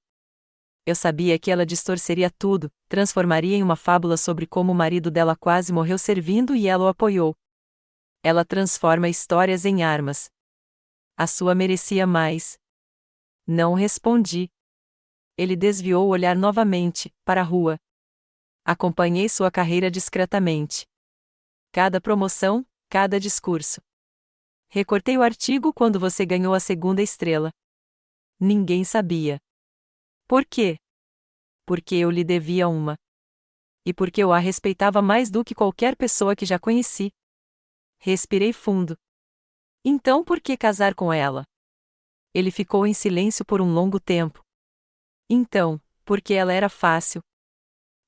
Eu sabia que ela distorceria tudo, transformaria em uma fábula sobre como o marido dela quase morreu servindo e ela o apoiou. Ela transforma histórias em armas. A sua merecia mais. Não respondi. Ele desviou o olhar novamente, para a rua. Acompanhei sua carreira discretamente. Cada promoção, cada discurso. Recortei o artigo quando você ganhou a segunda estrela. Ninguém sabia. Por quê? Porque eu lhe devia uma. E porque eu a respeitava mais do que qualquer pessoa que já conheci. Respirei fundo. Então por que casar com ela? Ele ficou em silêncio por um longo tempo. Então, porque ela era fácil.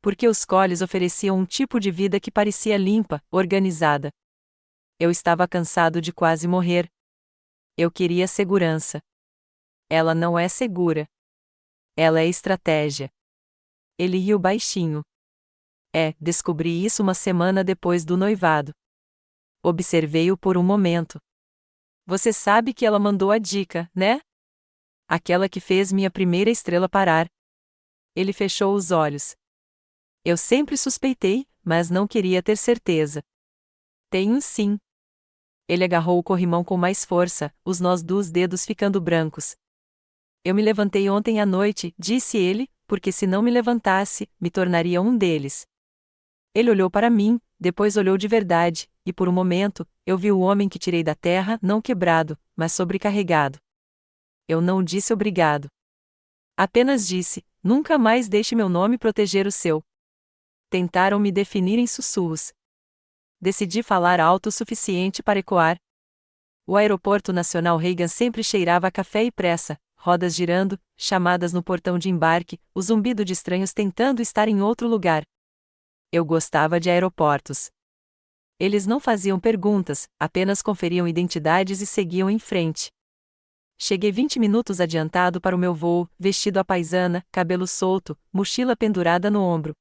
Porque os Colles ofereciam um tipo de vida que parecia limpa, organizada. Eu estava cansado de quase morrer. Eu queria segurança. Ela não é segura. Ela é estratégia. Ele riu baixinho. Descobri isso uma semana depois do noivado. Observei-o por um momento. Você sabe que ela mandou a dica, né? Aquela que fez minha primeira estrela parar. Ele fechou os olhos. Eu sempre suspeitei, mas não queria ter certeza. Tenho sim. Ele agarrou o corrimão com mais força, os nós dos dedos ficando brancos. Eu me levantei ontem à noite, disse ele, porque se não me levantasse, me tornaria um deles. Ele olhou para mim, depois olhou de verdade, e por um momento, eu vi o homem que tirei da terra não quebrado, mas sobrecarregado. Eu não disse obrigado. Apenas disse, nunca mais deixe meu nome proteger o seu. Tentaram me definir em sussurros. Decidi falar alto o suficiente para ecoar. O aeroporto nacional Reagan sempre cheirava a café e pressa, rodas girando, chamadas no portão de embarque, o zumbido de estranhos tentando estar em outro lugar. Eu gostava de aeroportos. Eles não faziam perguntas, apenas conferiam identidades e seguiam em frente. Cheguei 20 minutos adiantado para o meu voo, vestido à paisana, cabelo solto, mochila pendurada no ombro.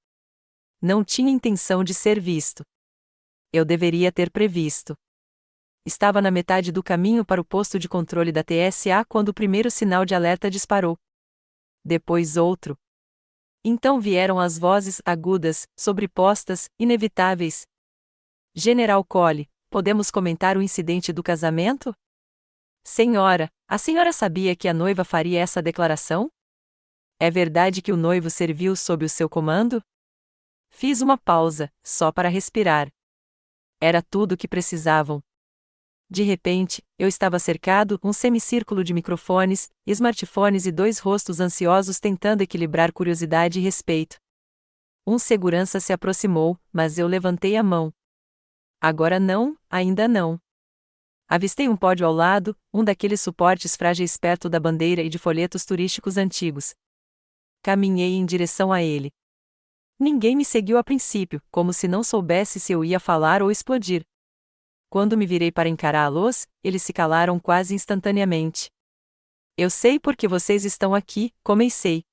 Não tinha intenção de ser visto. Eu deveria ter previsto. Estava na metade do caminho para o posto de controle da TSA quando o primeiro sinal de alerta disparou. Depois outro. Então vieram as vozes agudas, sobrepostas, inevitáveis. General Collie, podemos comentar o incidente do casamento? Senhora, a senhora sabia que a noiva faria essa declaração? É verdade que o noivo serviu sob o seu comando? Fiz uma pausa, só para respirar. Era tudo o que precisavam. De repente, eu estava cercado um semicírculo de microfones, smartphones e dois rostos ansiosos tentando equilibrar curiosidade e respeito. Um segurança se aproximou, mas eu levantei a mão. Agora não, ainda não. Avistei um pódio ao lado, um daqueles suportes frágeis perto da bandeira e de folhetos turísticos antigos. Caminhei em direção a ele. Ninguém me seguiu a princípio, como se não soubesse se eu ia falar ou explodir. Quando me virei para encará-los, eles se calaram quase instantaneamente. Eu sei por que vocês estão aqui, comecei.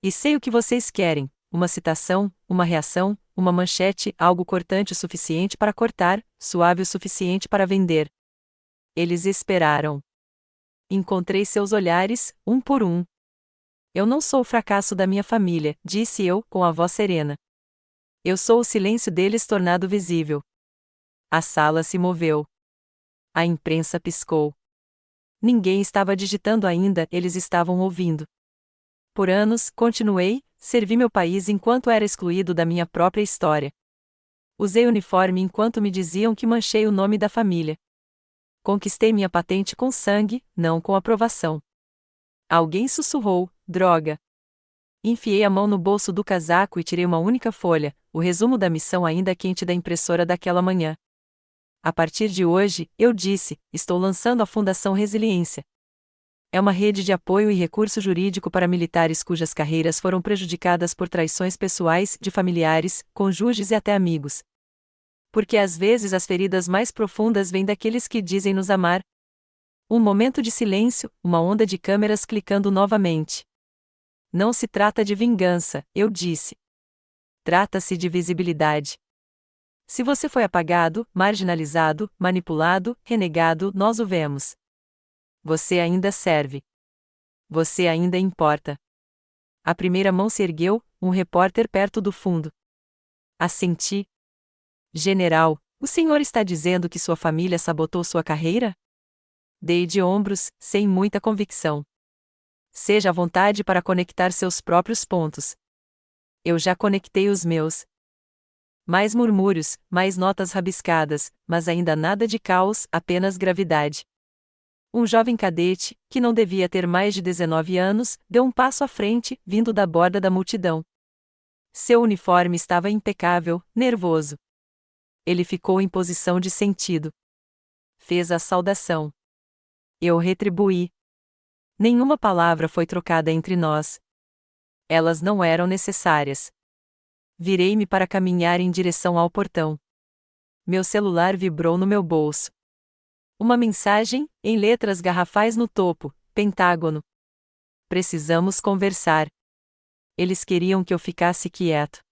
E sei o que vocês querem, uma citação, uma reação, uma manchete, algo cortante o suficiente para cortar, suave o suficiente para vender. Eles esperaram. Encontrei seus olhares, um por um. Eu não sou o fracasso da minha família, disse eu, com a voz serena. Eu sou o silêncio deles tornado visível. A sala se moveu. A imprensa piscou. Ninguém estava digitando ainda, eles estavam ouvindo. Por anos, continuei, servi meu país enquanto era excluído da minha própria história. Usei uniforme enquanto me diziam que manchei o nome da família. Conquistei minha patente com sangue, não com aprovação. Alguém sussurrou, droga. Enfiei a mão no bolso do casaco e tirei uma única folha, o resumo da missão ainda quente da impressora daquela manhã. A partir de hoje, eu disse, estou lançando a Fundação Resiliência. É uma rede de apoio e recurso jurídico para militares cujas carreiras foram prejudicadas por traições pessoais, de familiares, cônjuges e até amigos. Porque às vezes as feridas mais profundas vêm daqueles que dizem nos amar. Um momento de silêncio, uma onda de câmeras clicando novamente. Não se trata de vingança, eu disse. Trata-se de visibilidade. Se você foi apagado, marginalizado, manipulado, renegado, nós o vemos. Você ainda serve. Você ainda importa. A primeira mão se ergueu, um repórter perto do fundo. Assenti. General, o senhor está dizendo que sua família sabotou sua carreira? Dei de ombros, sem muita convicção. Seja à vontade para conectar seus próprios pontos. Eu já conectei os meus. Mais murmúrios, mais notas rabiscadas, mas ainda nada de caos, apenas gravidade. Um jovem cadete, que não devia ter mais de 19 anos, deu um passo à frente, vindo da borda da multidão. Seu uniforme estava impecável, nervoso. Ele ficou em posição de sentido. fez a saudação. Eu retribuí. Nenhuma palavra foi trocada entre nós. Elas não eram necessárias. Virei-me para caminhar em direção ao portão. Meu celular vibrou no meu bolso. Uma mensagem, em letras garrafais no topo: Pentágono. Precisamos conversar. Eles queriam que eu ficasse quieto.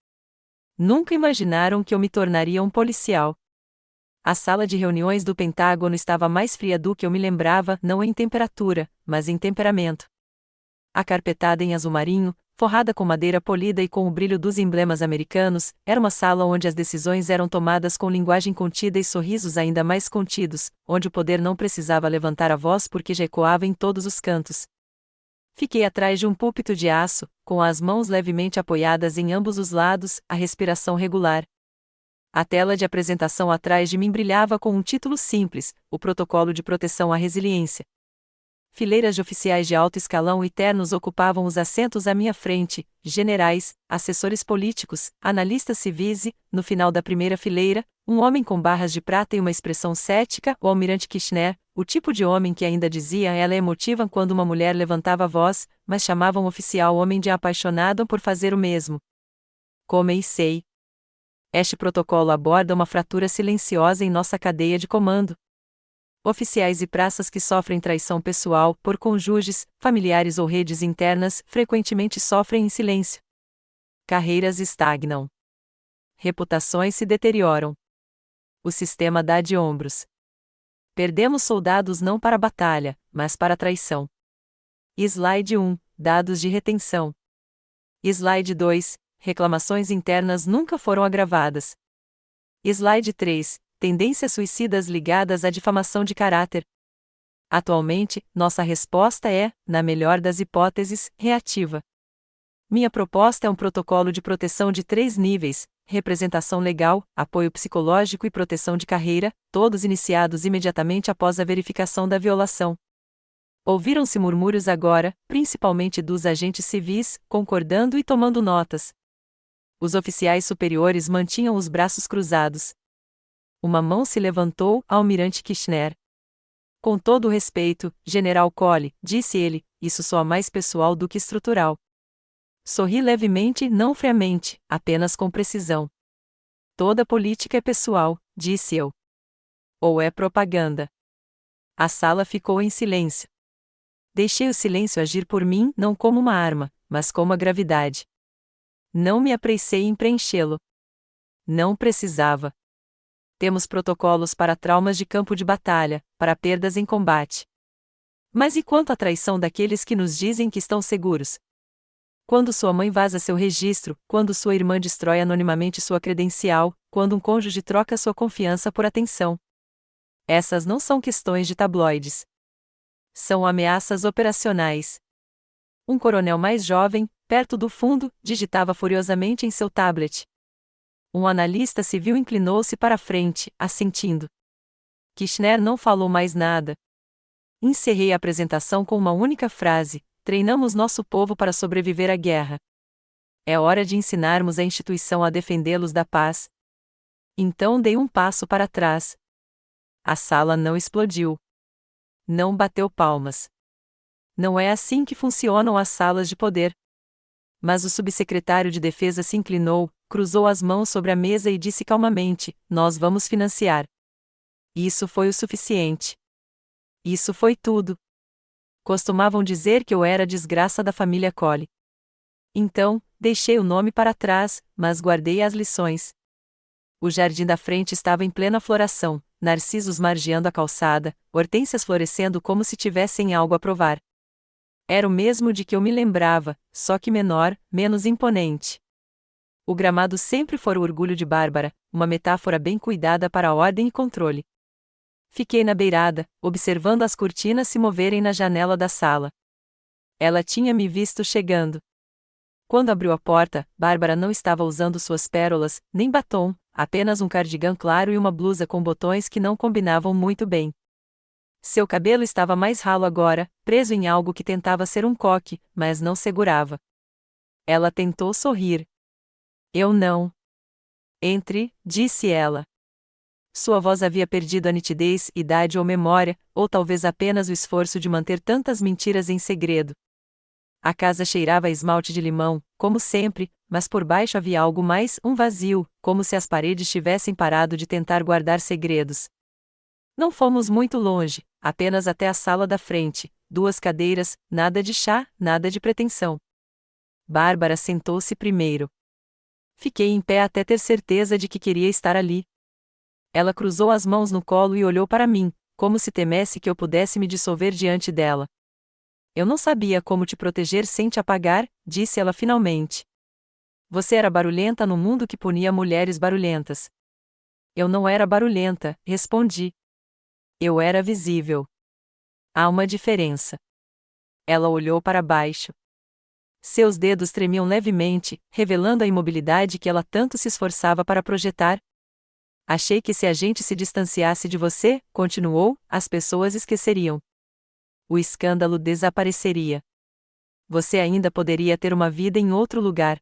Nunca imaginaram que eu me tornaria um policial. A sala de reuniões do Pentágono estava mais fria do que eu me lembrava, não em temperatura, mas em temperamento. Acarpetada em azul marinho, forrada com madeira polida e com o brilho dos emblemas americanos, era uma sala onde as decisões eram tomadas com linguagem contida e sorrisos ainda mais contidos, onde o poder não precisava levantar a voz porque já ecoava em todos os cantos. Fiquei atrás de um púlpito de aço, com as mãos levemente apoiadas em ambos os lados, a respiração regular. A tela de apresentação atrás de mim brilhava com um título simples: O Protocolo de Proteção à Resiliência. Fileiras de oficiais de alto escalão e ternos ocupavam os assentos à minha frente, generais, assessores políticos, analistas civis e, no final da primeira fileira, um homem com barras de prata e uma expressão cética, o almirante Kirchner, o tipo de homem que ainda dizia ela é emotiva quando uma mulher levantava a voz, mas chamava um oficial homem de apaixonado por fazer o mesmo. Comecei. Este protocolo aborda uma fratura silenciosa em nossa cadeia de comando. Oficiais e praças que sofrem traição pessoal, por cônjuges, familiares ou redes internas, frequentemente sofrem em silêncio. Carreiras estagnam. Reputações se deterioram. O sistema dá de ombros. Perdemos soldados não para a batalha, mas para a traição. Slide 1. Dados de retenção. Slide 2. Reclamações internas nunca foram agravadas. Slide 3. Tendências suicidas ligadas à difamação de caráter. Atualmente, nossa resposta é, na melhor das hipóteses, reativa. Minha proposta é um protocolo de proteção de 3 níveis: representação legal, apoio psicológico e proteção de carreira, todos iniciados imediatamente após a verificação da violação. Ouviram-se murmúrios agora, principalmente dos agentes civis, concordando e tomando notas. Os oficiais superiores mantinham os braços cruzados. Uma mão se levantou, almirante Kirchner. Com todo o respeito, General Colley, disse ele, isso soa mais pessoal do que estrutural. Sorri levemente, não friamente, apenas com precisão. Toda política é pessoal, disse eu. Ou é propaganda. A sala ficou em silêncio. Deixei o silêncio agir por mim, não como uma arma, mas como a gravidade. Não me apressei em preenchê-lo. Não precisava. Temos protocolos para traumas de campo de batalha, para perdas em combate. Mas e quanto à traição daqueles que nos dizem que estão seguros? Quando sua mãe vaza seu registro, quando sua irmã destrói anonimamente sua credencial, quando um cônjuge troca sua confiança por atenção. Essas não são questões de tabloides. São ameaças operacionais. Um coronel mais jovem, perto do fundo, digitava furiosamente em seu tablet. Um analista civil inclinou-se para a frente, assentindo. Kirchner não falou mais nada. Encerrei a apresentação com uma única frase: treinamos nosso povo para sobreviver à guerra. É hora de ensinarmos a instituição a defendê-los da paz. Então dei um passo para trás. A sala não explodiu. Não bateu palmas. Não é assim que funcionam as salas de poder. Mas o subsecretário de Defesa se inclinou, cruzou as mãos sobre a mesa e disse calmamente: nós vamos financiar. Isso foi o suficiente. Isso foi tudo. Costumavam dizer que eu era a desgraça da família Colley. Então, deixei o nome para trás, mas guardei as lições. O jardim da frente estava em plena floração, narcisos margeando a calçada, hortênsias florescendo como se tivessem algo a provar. Era o mesmo de que eu me lembrava, só que menor, menos imponente. O gramado sempre fora o orgulho de Bárbara, uma metáfora bem cuidada para a ordem e controle. Fiquei na beirada, observando as cortinas se moverem na janela da sala. Ela tinha me visto chegando. Quando abriu a porta, Bárbara não estava usando suas pérolas, nem batom, apenas um cardigã claro e uma blusa com botões que não combinavam muito bem. Seu cabelo estava mais ralo agora, preso em algo que tentava ser um coque, mas não segurava. Ela tentou sorrir. Eu não. Entre, disse ela. Sua voz havia perdido a nitidez, idade ou memória, ou talvez apenas o esforço de manter tantas mentiras em segredo. A casa cheirava a esmalte de limão, como sempre, mas por baixo havia algo mais, um vazio, como se as paredes tivessem parado de tentar guardar segredos. Não fomos muito longe, apenas até a sala da frente, 2 cadeiras, nada de chá, nada de pretensão. Bárbara sentou-se primeiro. Fiquei em pé até ter certeza de que queria estar ali. Ela cruzou as mãos no colo e olhou para mim, como se temesse que eu pudesse me dissolver diante dela. Eu não sabia como te proteger sem te apagar, disse ela finalmente. Você era barulhenta no mundo que punia mulheres barulhentas. Eu não era barulhenta, respondi. Eu era visível. Há uma diferença. Ela olhou para baixo. Seus dedos tremiam levemente, revelando a imobilidade que ela tanto se esforçava para projetar. Achei que se a gente se distanciasse de você, continuou, as pessoas esqueceriam. O escândalo desapareceria. Você ainda poderia ter uma vida em outro lugar.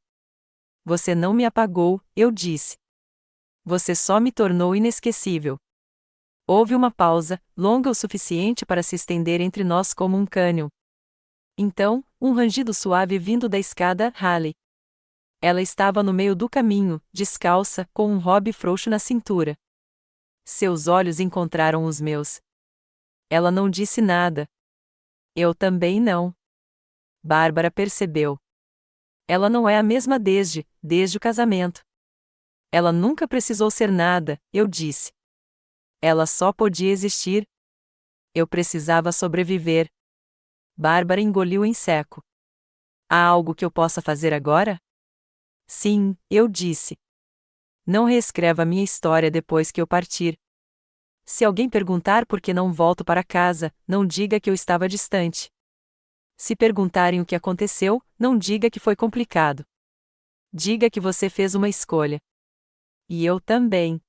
Você não me apagou, eu disse. Você só me tornou inesquecível. Houve uma pausa, longa o suficiente para se estender entre nós como um cânion. Então, um rangido suave vindo da escada Halley. Ela estava no meio do caminho, descalça, com um hobby frouxo na cintura. Seus olhos encontraram os meus. Ela não disse nada. Eu também não. Bárbara percebeu. Ela não é a mesma desde o casamento. Ela nunca precisou ser nada, eu disse. Ela só podia existir. Eu precisava sobreviver. Bárbara engoliu em seco. Há algo que eu possa fazer agora? Sim, eu disse. Não reescreva minha história depois que eu partir. Se alguém perguntar por que não volto para casa, não diga que eu estava distante. Se perguntarem o que aconteceu, não diga que foi complicado. Diga que você fez uma escolha. E eu também.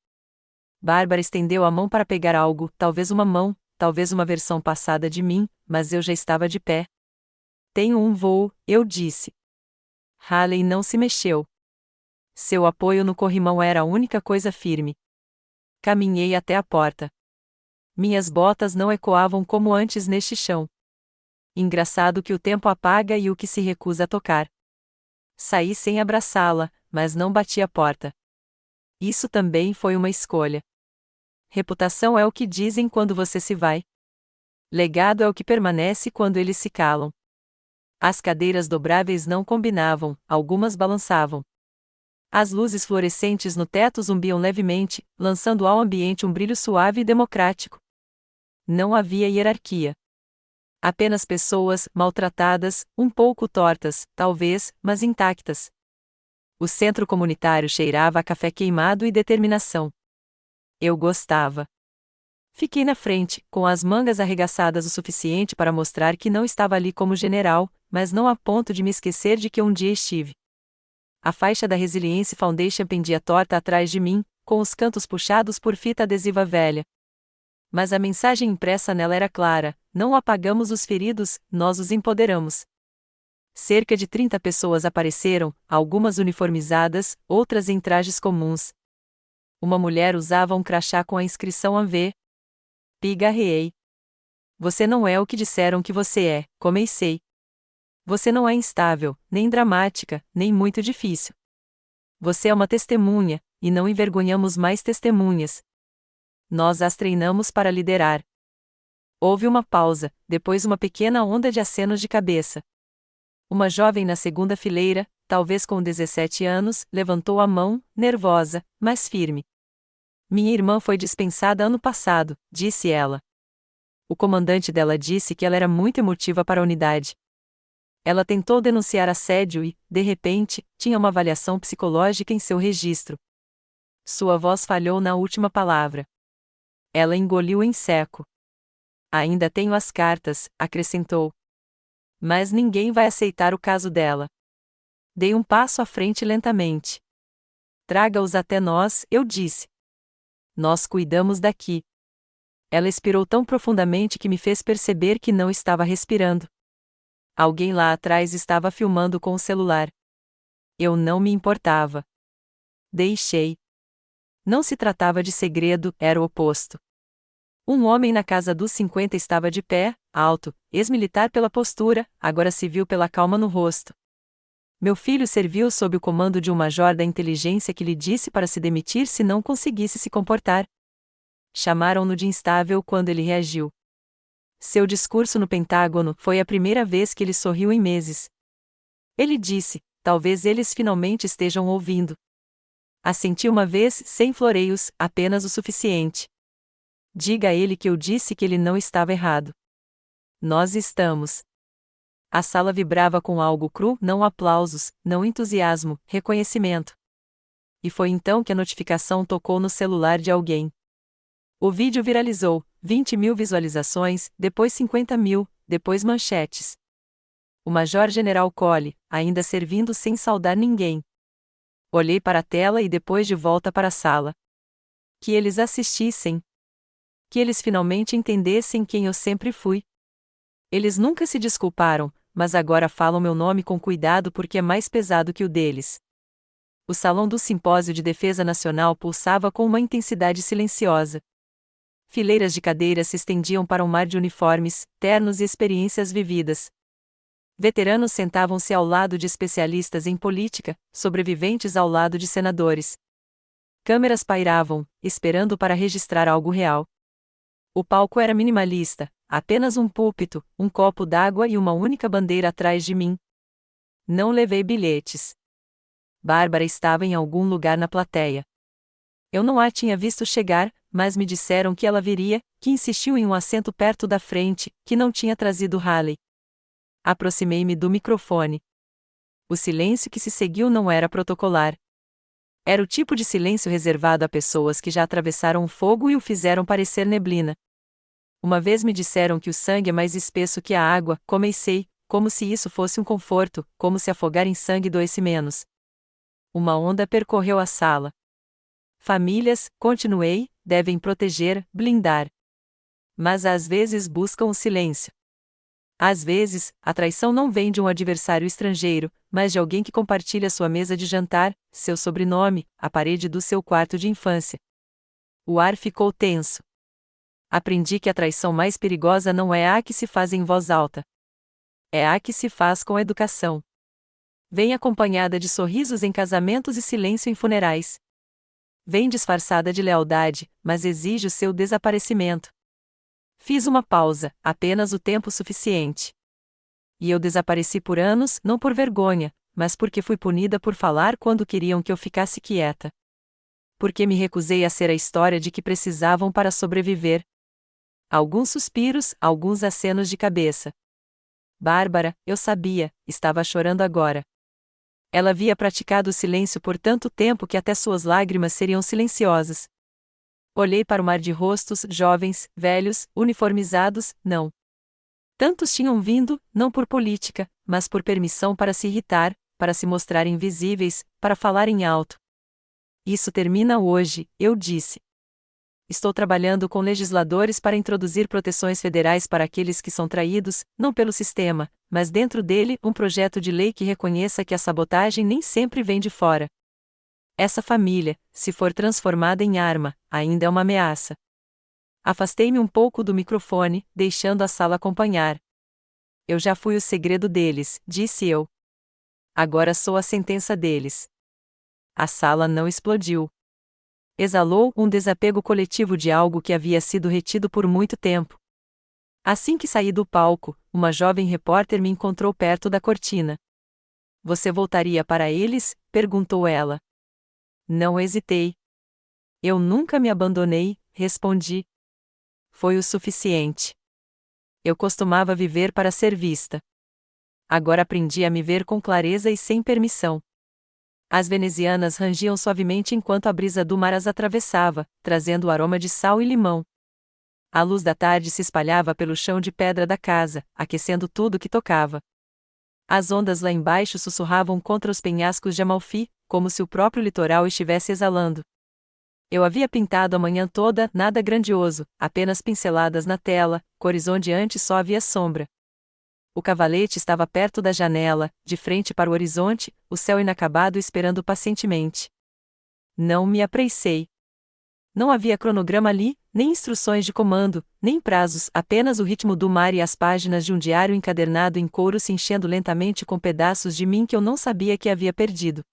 Bárbara estendeu a mão para pegar algo, talvez uma mão, talvez uma versão passada de mim, mas eu já estava de pé. Tenho um voo, eu disse. Halley não se mexeu. Seu apoio no corrimão era a única coisa firme. Caminhei até a porta. Minhas botas não ecoavam como antes neste chão. Engraçado que o tempo apaga e o que se recusa a tocar. Saí sem abraçá-la, mas não bati a porta. Isso também foi uma escolha. Reputação é o que dizem quando você se vai. Legado é o que permanece quando eles se calam. As cadeiras dobráveis não combinavam, algumas balançavam. As luzes fluorescentes no teto zumbiam levemente, lançando ao ambiente um brilho suave e democrático. Não havia hierarquia. Apenas pessoas, maltratadas, um pouco tortas, talvez, mas intactas. O centro comunitário cheirava a café queimado e determinação. Eu gostava. Fiquei na frente, com as mangas arregaçadas o suficiente para mostrar que não estava ali como general, mas não a ponto de me esquecer de que um dia estive. A faixa da Resilience Foundation pendia torta atrás de mim, com os cantos puxados por fita adesiva velha. Mas a mensagem impressa nela era clara: não apagamos os feridos, nós os empoderamos. Cerca de 30 pessoas apareceram, algumas uniformizadas, outras em trajes comuns. Uma mulher usava um crachá com a inscrição AV. Pigarreei. Você não é o que disseram que você é, comecei. Você não é instável, nem dramática, nem muito difícil. Você é uma testemunha, e não envergonhamos mais testemunhas. Nós as treinamos para liderar. Houve uma pausa, depois uma pequena onda de acenos de cabeça. Uma jovem na segunda fileira, talvez com 17 anos, levantou a mão, nervosa, mas firme. Minha irmã foi dispensada ano passado, disse ela. O comandante dela disse que ela era muito emotiva para a unidade. Ela tentou denunciar assédio e, de repente, tinha uma avaliação psicológica em seu registro. Sua voz falhou na última palavra. Ela engoliu em seco. Ainda tenho as cartas, acrescentou. Mas ninguém vai aceitar o caso dela. Dei um passo à frente lentamente. Traga-os até nós, eu disse. Nós cuidamos daqui. Ela expirou tão profundamente que me fez perceber que não estava respirando. Alguém lá atrás estava filmando com o celular. Eu não me importava. Deixei. Não se tratava de segredo, era o oposto. Um homem na casa dos 50 estava de pé, alto, ex-militar pela postura, agora civil pela calma no rosto. Meu filho serviu sob o comando de um major da inteligência que lhe disse para se demitir se não conseguisse se comportar. Chamaram-no de instável quando ele reagiu. Seu discurso no Pentágono foi a primeira vez que ele sorriu em meses. Ele disse: talvez eles finalmente estejam ouvindo. Assenti uma vez, sem floreios, apenas o suficiente. Diga a ele que eu disse que ele não estava errado. Nós estamos. A sala vibrava com algo cru, não aplausos, não entusiasmo, reconhecimento. E foi então que a notificação tocou no celular de alguém. O vídeo viralizou, 20.000 visualizações, depois 50.000, depois manchetes. O Major-General Cole, ainda servindo sem saudar ninguém. Olhei para a tela e depois de volta para a sala. Que eles assistissem. Que eles finalmente entendessem quem eu sempre fui. Eles nunca se desculparam, mas agora falam meu nome com cuidado porque é mais pesado que o deles. O salão do Simpósio de Defesa Nacional pulsava com uma intensidade silenciosa. Fileiras de cadeiras se estendiam para um mar de uniformes, ternos e experiências vividas. Veteranos sentavam-se ao lado de especialistas em política, sobreviventes ao lado de senadores. Câmeras pairavam, esperando para registrar algo real. O palco era minimalista, apenas um púlpito, um copo d'água e uma única bandeira atrás de mim. Não levei bilhetes. Bárbara estava em algum lugar na plateia. Eu não a tinha visto chegar, mas me disseram que ela viria, que insistiu em um assento perto da frente, que não tinha trazido Halley. Aproximei-me do microfone. O silêncio que se seguiu não era protocolar. Era o tipo de silêncio reservado a pessoas que já atravessaram o fogo e o fizeram parecer neblina. Uma vez me disseram que o sangue é mais espesso que a água, comecei, como se isso fosse um conforto, como se afogar em sangue doesse menos. Uma onda percorreu a sala. Famílias, continuei, devem proteger, blindar. Mas às vezes buscam o silêncio. Às vezes, a traição não vem de um adversário estrangeiro, mas de alguém que compartilha sua mesa de jantar, seu sobrenome, a parede do seu quarto de infância. O ar ficou tenso. Aprendi que a traição mais perigosa não é a que se faz em voz alta. É a que se faz com educação. Vem acompanhada de sorrisos em casamentos e silêncio em funerais. Vem disfarçada de lealdade, mas exige o seu desaparecimento. Fiz uma pausa, apenas o tempo suficiente. E eu desapareci por anos, não por vergonha, mas porque fui punida por falar quando queriam que eu ficasse quieta. Porque me recusei a ser a história de que precisavam para sobreviver. Alguns suspiros, alguns acenos de cabeça. Bárbara, eu sabia, estava chorando agora. Ela havia praticado o silêncio por tanto tempo que até suas lágrimas seriam silenciosas. Olhei para o mar de rostos, jovens, velhos, uniformizados, não. Tantos tinham vindo, não por política, mas por permissão para se irritar, para se mostrar invisíveis, para falarem alto. Isso termina hoje, eu disse. Estou trabalhando com legisladores para introduzir proteções federais para aqueles que são traídos, não pelo sistema, mas dentro dele um projeto de lei que reconheça que a sabotagem nem sempre vem de fora. Essa família, se for transformada em arma, ainda é uma ameaça. Afastei-me um pouco do microfone, deixando a sala acompanhar. Eu já fui o segredo deles, disse eu. Agora sou a sentença deles. A sala não explodiu. Exalou um desapego coletivo de algo que havia sido retido por muito tempo. Assim que saí do palco, uma jovem repórter me encontrou perto da cortina. Você voltaria para eles? Perguntou ela. Não hesitei. Eu nunca me abandonei, respondi. Foi o suficiente. Eu costumava viver para ser vista. Agora aprendi a me ver com clareza e sem permissão. As venezianas rangiam suavemente enquanto a brisa do mar as atravessava, trazendo o aroma de sal e limão. A luz da tarde se espalhava pelo chão de pedra da casa, aquecendo tudo que tocava. As ondas lá embaixo sussurravam contra os penhascos de Amalfi, como se o próprio litoral estivesse exalando. Eu havia pintado a manhã toda, nada grandioso, apenas pinceladas na tela, cores onde antes só havia sombra. O cavalete estava perto da janela, de frente para o horizonte, o céu inacabado esperando pacientemente. Não me apressei. Não havia cronograma ali, nem instruções de comando, nem prazos, apenas o ritmo do mar e as páginas de um diário encadernado em couro se enchendo lentamente com pedaços de mim que eu não sabia que havia perdido.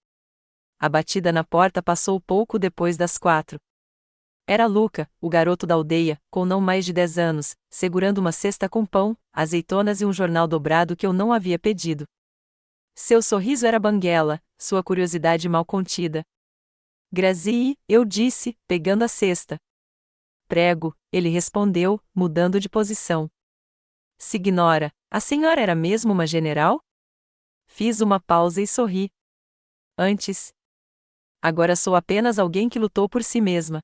A batida na porta passou pouco depois das 4. Era Luca, o garoto da aldeia, com não mais de 10 anos, segurando uma cesta com pão, azeitonas e um jornal dobrado que eu não havia pedido. Seu sorriso era banguela, sua curiosidade mal contida. Grazie, eu disse, pegando a cesta. Prego, ele respondeu, mudando de posição. Signora, a senhora era mesmo uma general? Fiz uma pausa e sorri. Antes. Agora sou apenas alguém que lutou por si mesma.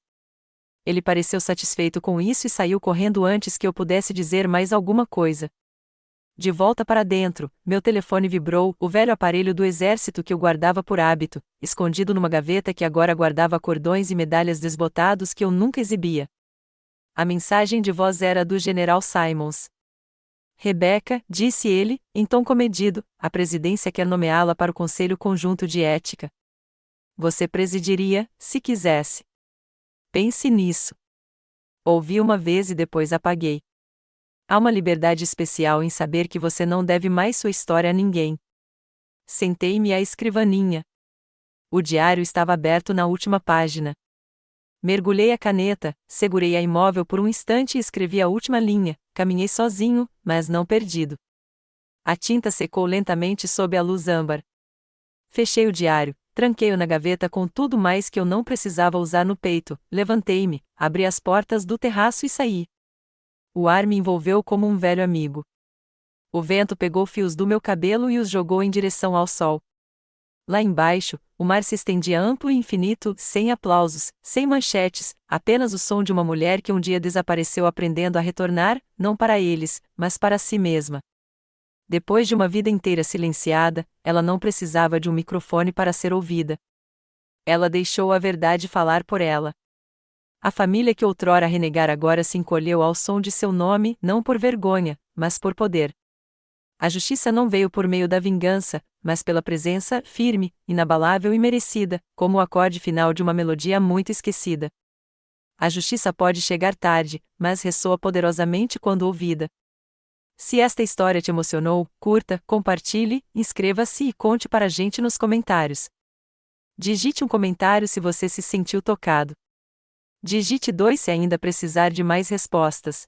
Ele pareceu satisfeito com isso e saiu correndo antes que eu pudesse dizer mais alguma coisa. De volta para dentro, meu telefone vibrou, o velho aparelho do exército que eu guardava por hábito, escondido numa gaveta que agora guardava cordões e medalhas desbotados que eu nunca exibia. A mensagem de voz era do General Simons. Rebecca, disse ele, em tom comedido, a presidência quer nomeá-la para o Conselho Conjunto de Ética. Você presidiria, se quisesse. Pense nisso. Ouvi uma vez e depois apaguei. Há uma liberdade especial em saber que você não deve mais sua história a ninguém. Sentei-me à escrivaninha. O diário estava aberto na última página. Mergulhei a caneta, segurei a imóvel por um instante e escrevi a última linha. Caminhei sozinho, mas não perdido. A tinta secou lentamente sob a luz âmbar. Fechei o diário, tranquei-o na gaveta com tudo mais que eu não precisava usar no peito, levantei-me, abri as portas do terraço e saí. O ar me envolveu como um velho amigo. O vento pegou fios do meu cabelo e os jogou em direção ao sol. Lá embaixo, o mar se estendia amplo e infinito, sem aplausos, sem manchetes, apenas o som de uma mulher que um dia desapareceu aprendendo a retornar, não para eles, mas para si mesma. Depois de uma vida inteira silenciada, ela não precisava de um microfone para ser ouvida. Ela deixou a verdade falar por ela. A família que outrora renegara agora se encolheu ao som de seu nome, não por vergonha, mas por poder. A justiça não veio por meio da vingança, mas pela presença, firme, inabalável e merecida, como o acorde final de uma melodia muito esquecida. A justiça pode chegar tarde, mas ressoa poderosamente quando ouvida. Se esta história te emocionou, curta, compartilhe, inscreva-se e conte para a gente nos comentários. Digite um comentário se você se sentiu tocado. Digite 2 se ainda precisar de mais respostas.